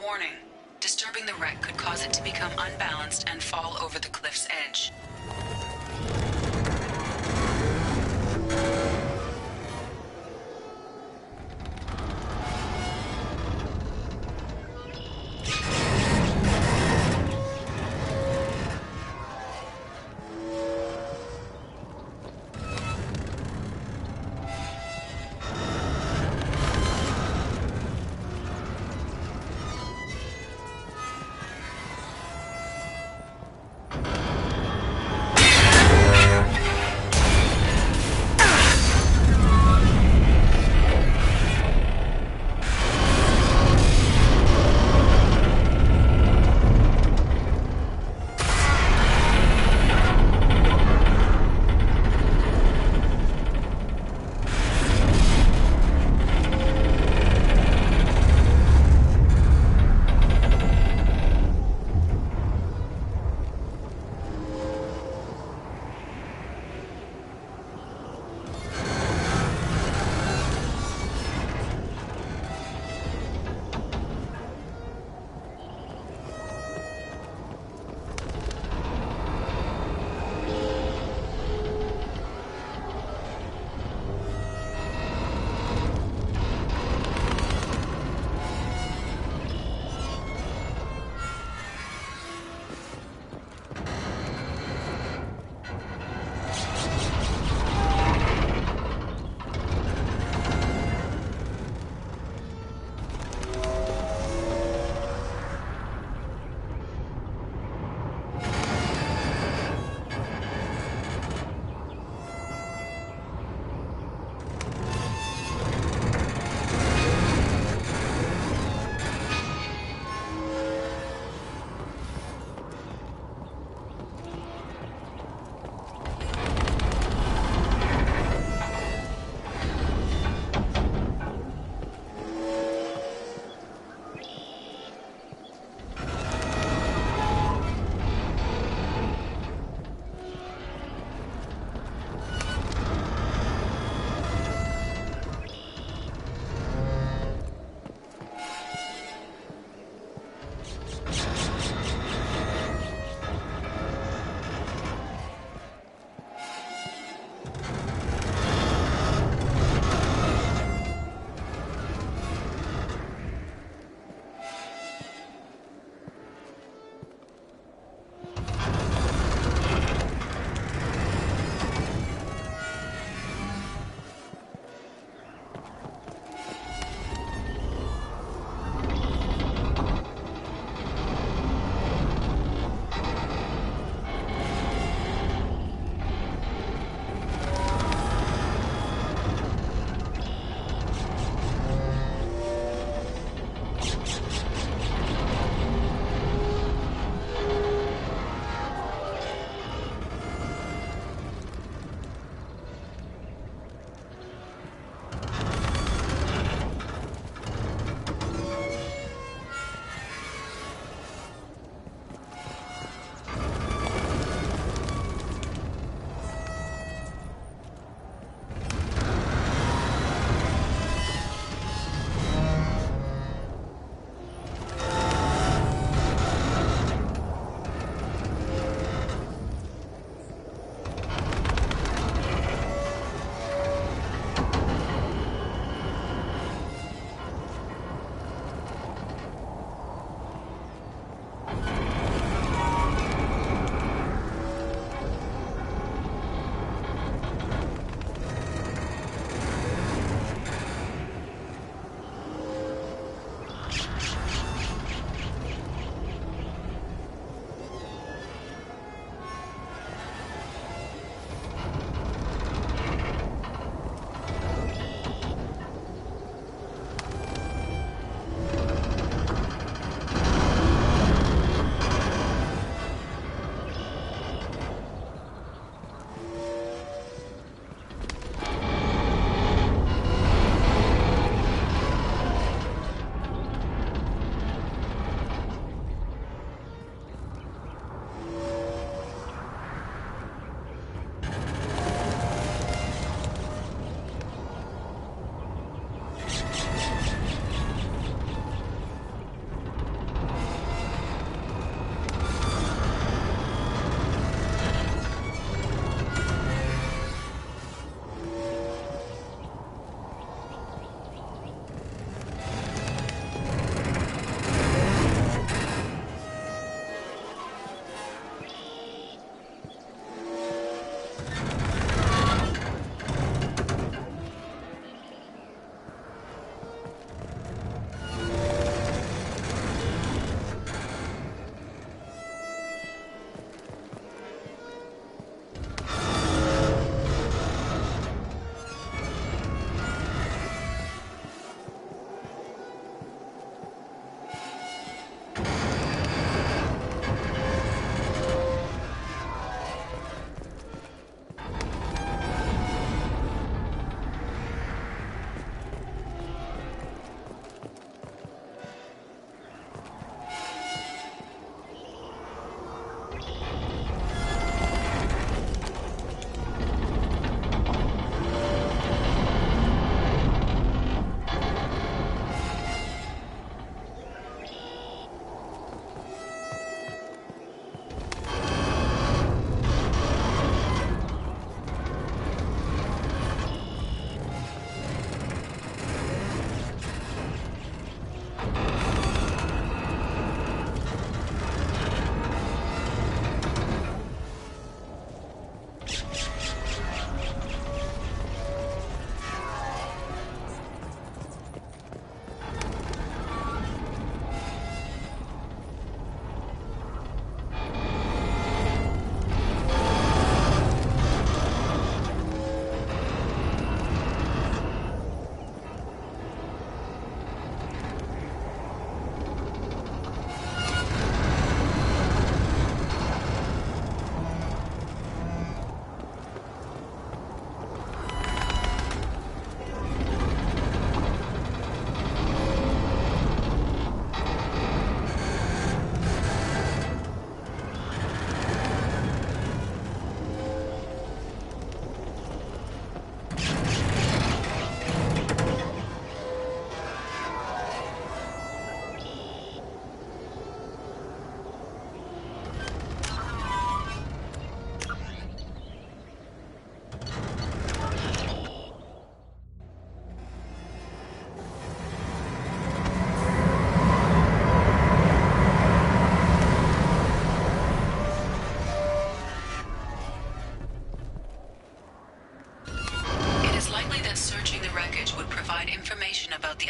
Warning, disturbing the wreck could cause it to become unbalanced and fall over the cliff's edge.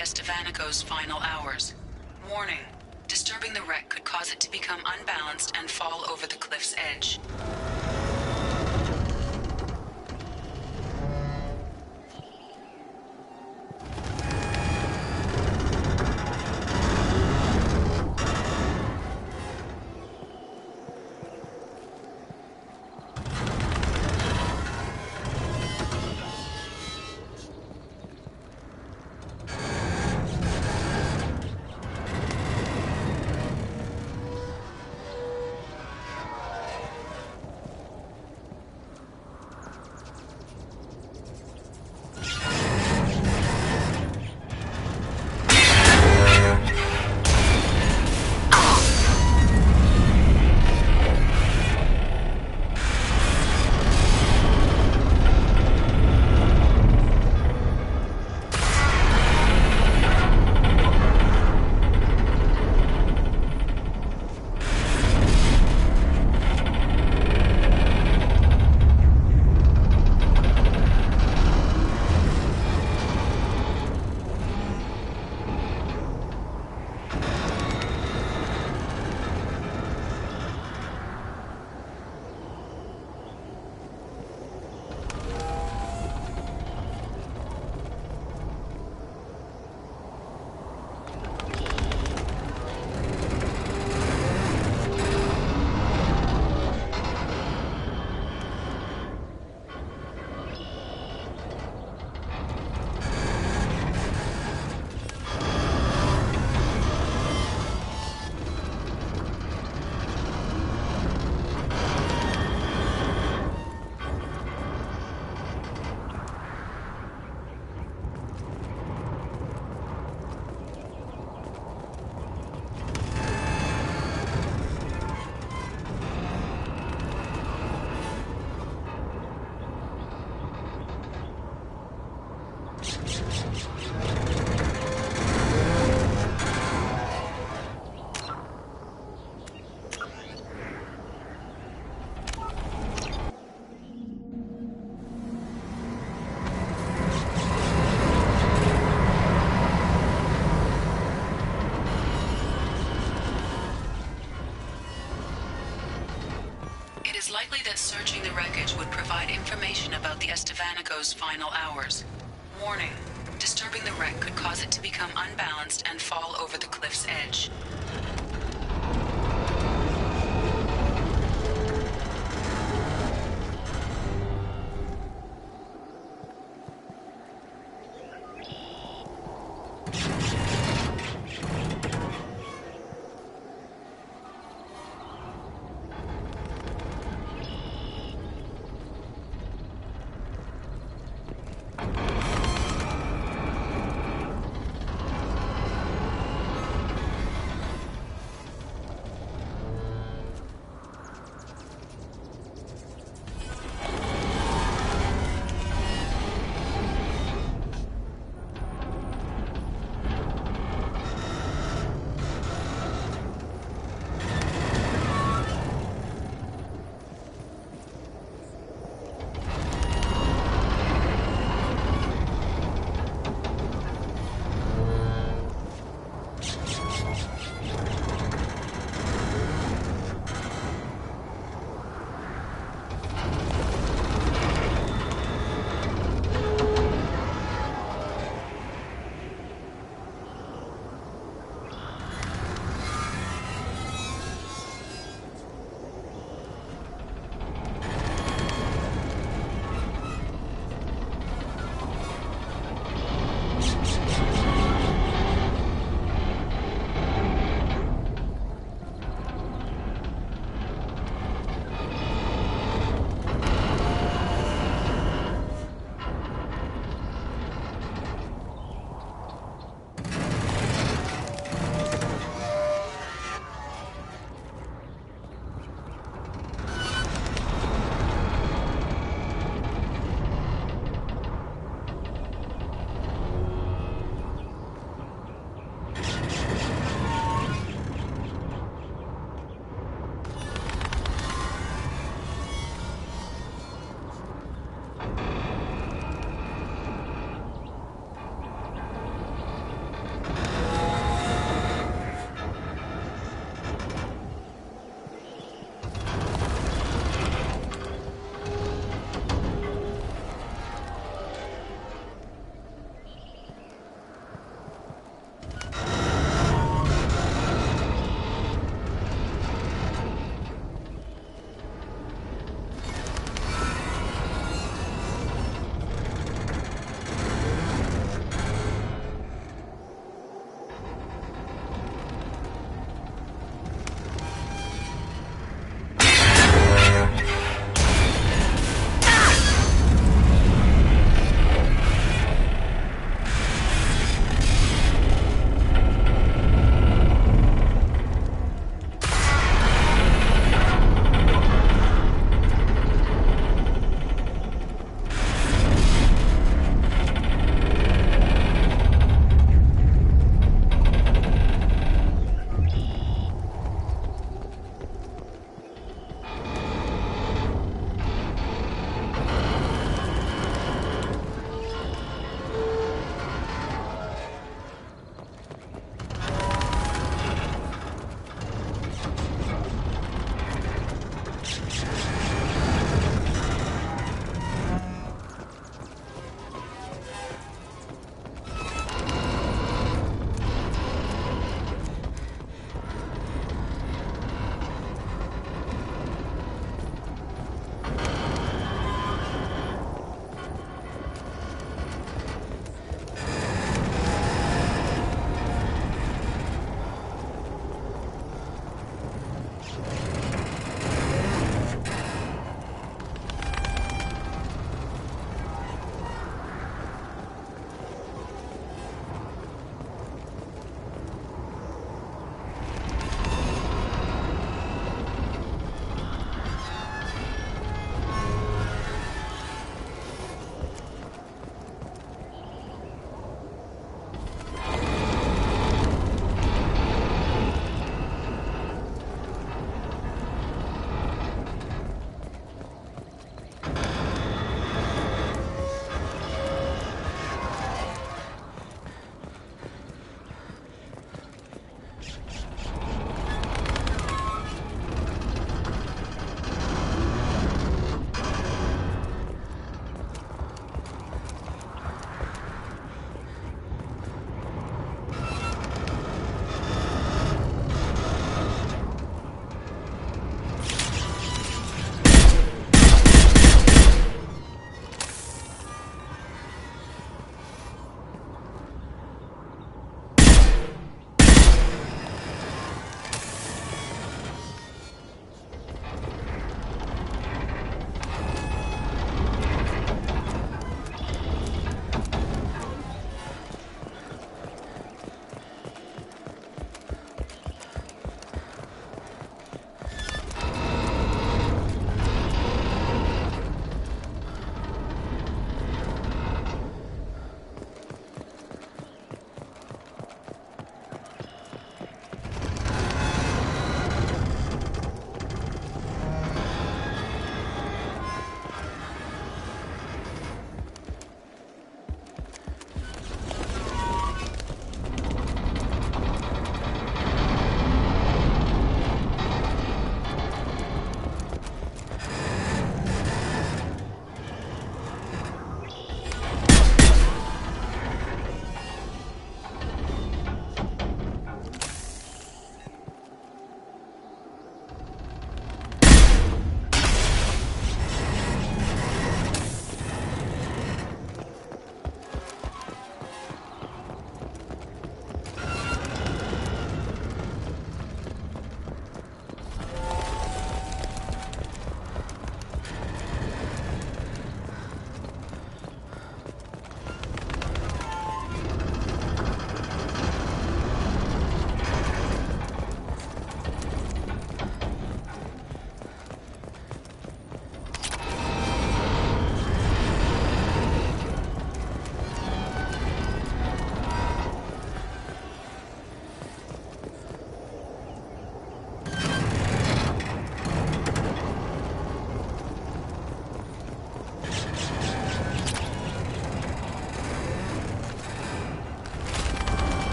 Estevanico's final hours. Warning. Disturbing the wreck could cause it to become unbalanced and fall over the cliff's edge. It's likely that searching the wreckage would provide information about the Estevanico's final hours. Warning. Disturbing the wreck could cause it to become unbalanced and fall over the cliff's edge.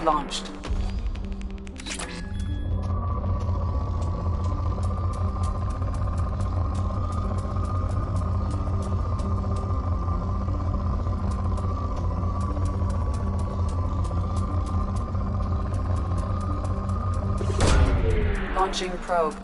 Probe launched. Launching probe.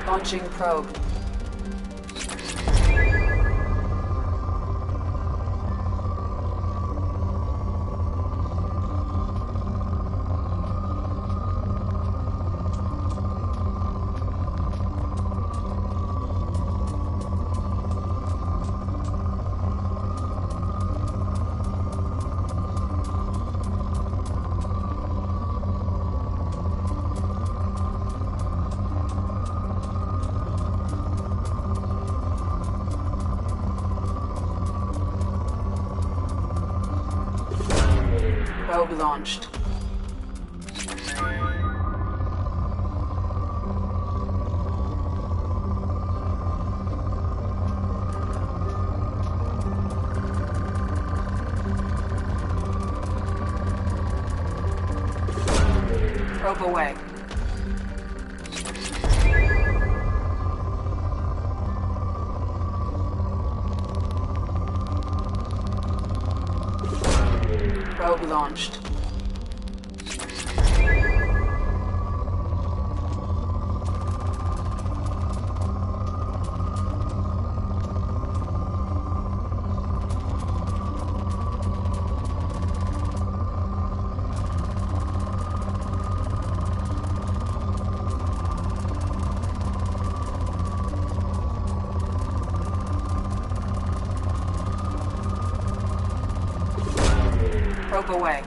Launching probe. Probe launched. Probe away. Probe launched. Probe away.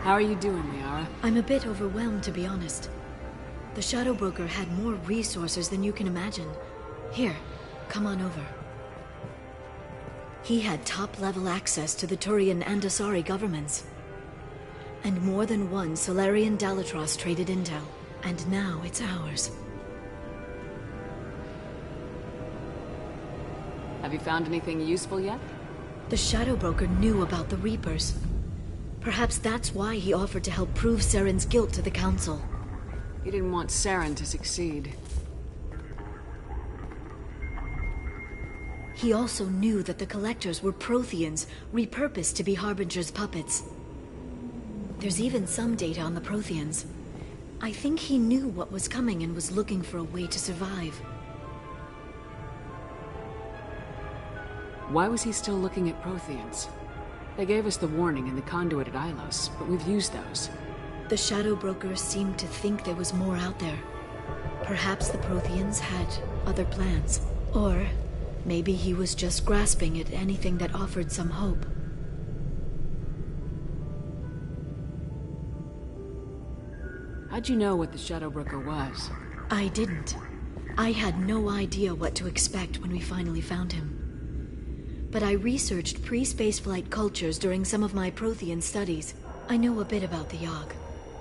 How are you doing, Liara? I'm a bit overwhelmed, to be honest. The Shadow Broker had more resources than you can imagine. Here, come on over. He had top-level access to the Turian and Asari governments. And more than one Solarian Dalatros traded intel. And now it's ours. Have you found anything useful yet? The Shadow Broker knew about the Reapers. Perhaps that's why he offered to help prove Saren's guilt to the Council. He didn't want Saren to succeed. He also knew that the Collectors were Protheans, repurposed to be Harbinger's puppets. There's even some data on the Protheans. I think he knew what was coming and was looking for a way to survive. Why was he still looking at Protheans? They gave us the warning in the conduit at Ilos, but we've used those. The Shadow Broker seemed to think there was more out there. Perhaps the Protheans had other plans. Or maybe he was just grasping at anything that offered some hope. How'd you know what the Shadow Broker was? I didn't. I had no idea what to expect when we finally found him. But I researched pre-spaceflight cultures during some of my Prothean studies. I know a bit about the Yogg.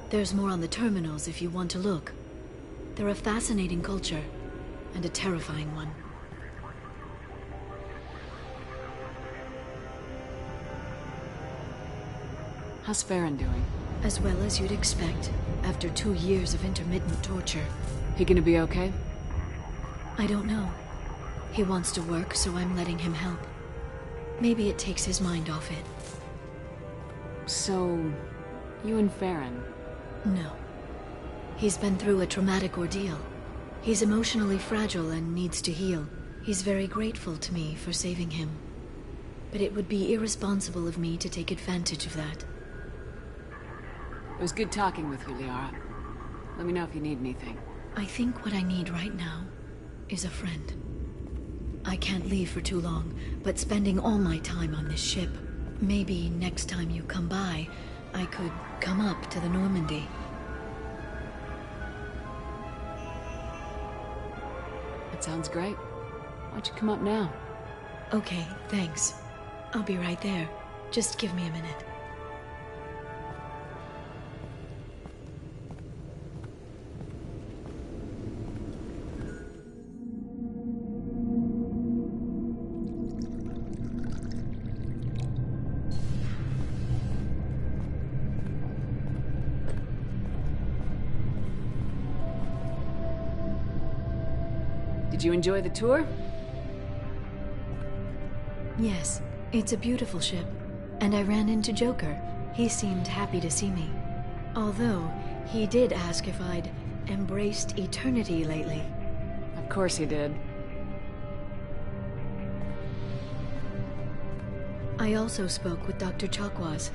There's more on the terminals if you want to look. They're a fascinating culture, and a terrifying one. How's Farron doing? As well as you'd expect, after 2 years of intermittent torture. He gonna be okay? I don't know. He wants to work, so I'm letting him help. Maybe it takes his mind off it. So, you and Farron? No. He's been through a traumatic ordeal. He's emotionally fragile and needs to heal. He's very grateful to me for saving him. But it would be irresponsible of me to take advantage of that. It was good talking with you, Liara. Let me know if you need anything. I think what I need right now is a friend. I can't leave for too long, but spending all my time on this ship. Maybe next time you come by, I could come up to the Normandy. That sounds great. Why don't you come up now? Okay, thanks. I'll be right there. Just give me a minute. Did you enjoy the tour? Yes, it's a beautiful ship. And I ran into Joker. He seemed happy to see me. Although, he did ask if I'd embraced eternity lately. Of course he did. I also spoke with Dr. Chakwas.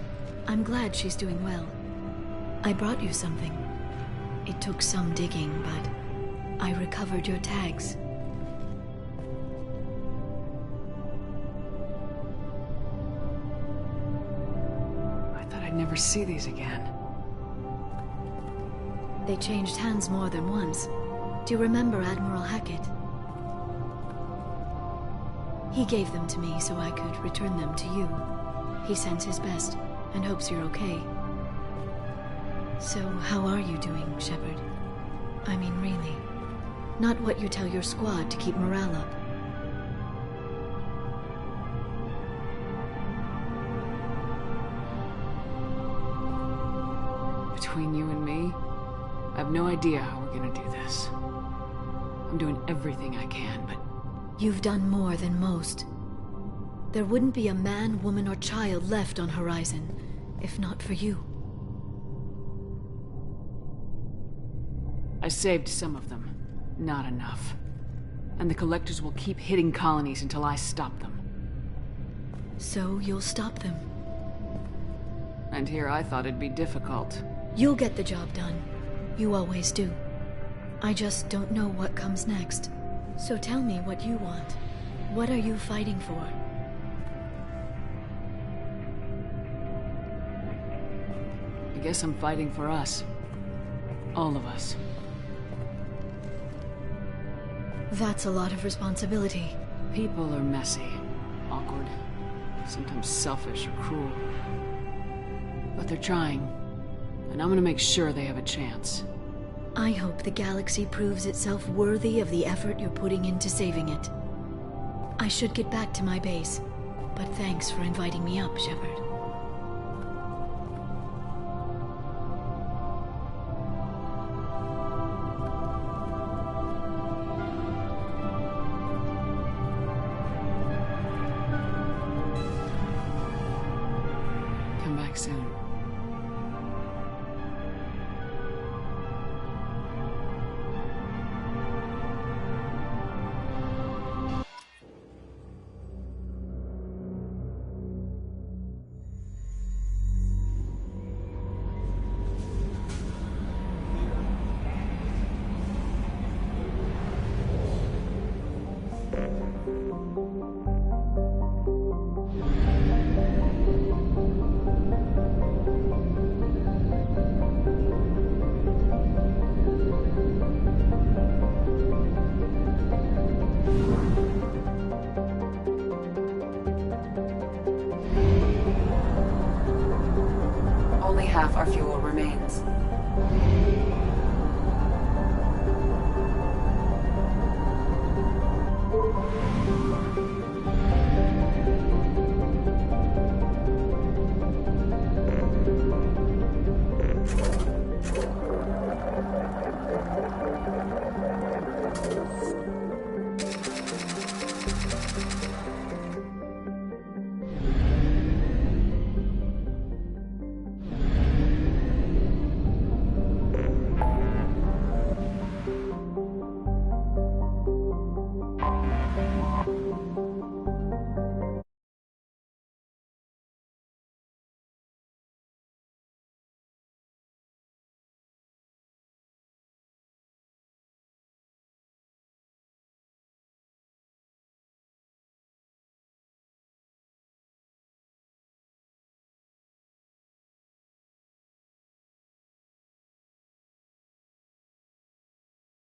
I'm glad she's doing well. I brought you something. It took some digging, but I recovered your tags. I'd never see these again. They changed hands more than once. Do you remember Admiral Hackett? He gave them to me so I could return them to you. He sends his best and hopes you're okay. So, how are you doing, Shepard? I mean, really. Not what you tell your squad to keep morale up. Between you and me, I have no idea how we're gonna do this. I'm doing everything I can, but... You've done more than most. There wouldn't be a man, woman, or child left on Horizon, if not for you. I saved some of them. Not enough. And the Collectors will keep hitting colonies until I stop them. So you'll stop them. And here I thought it'd be difficult. You'll get the job done. You always do. I just don't know what comes next. So tell me what you want. What are you fighting for? I guess I'm fighting for us. All of us. That's a lot of responsibility. People are messy, awkward, sometimes selfish or cruel. But they're trying, and I'm gonna make sure they have a chance. I hope the galaxy proves itself worthy of the effort you're putting into saving it. I should get back to my base, but thanks for inviting me up, Shepard. Come back soon. Only half our fuel remains.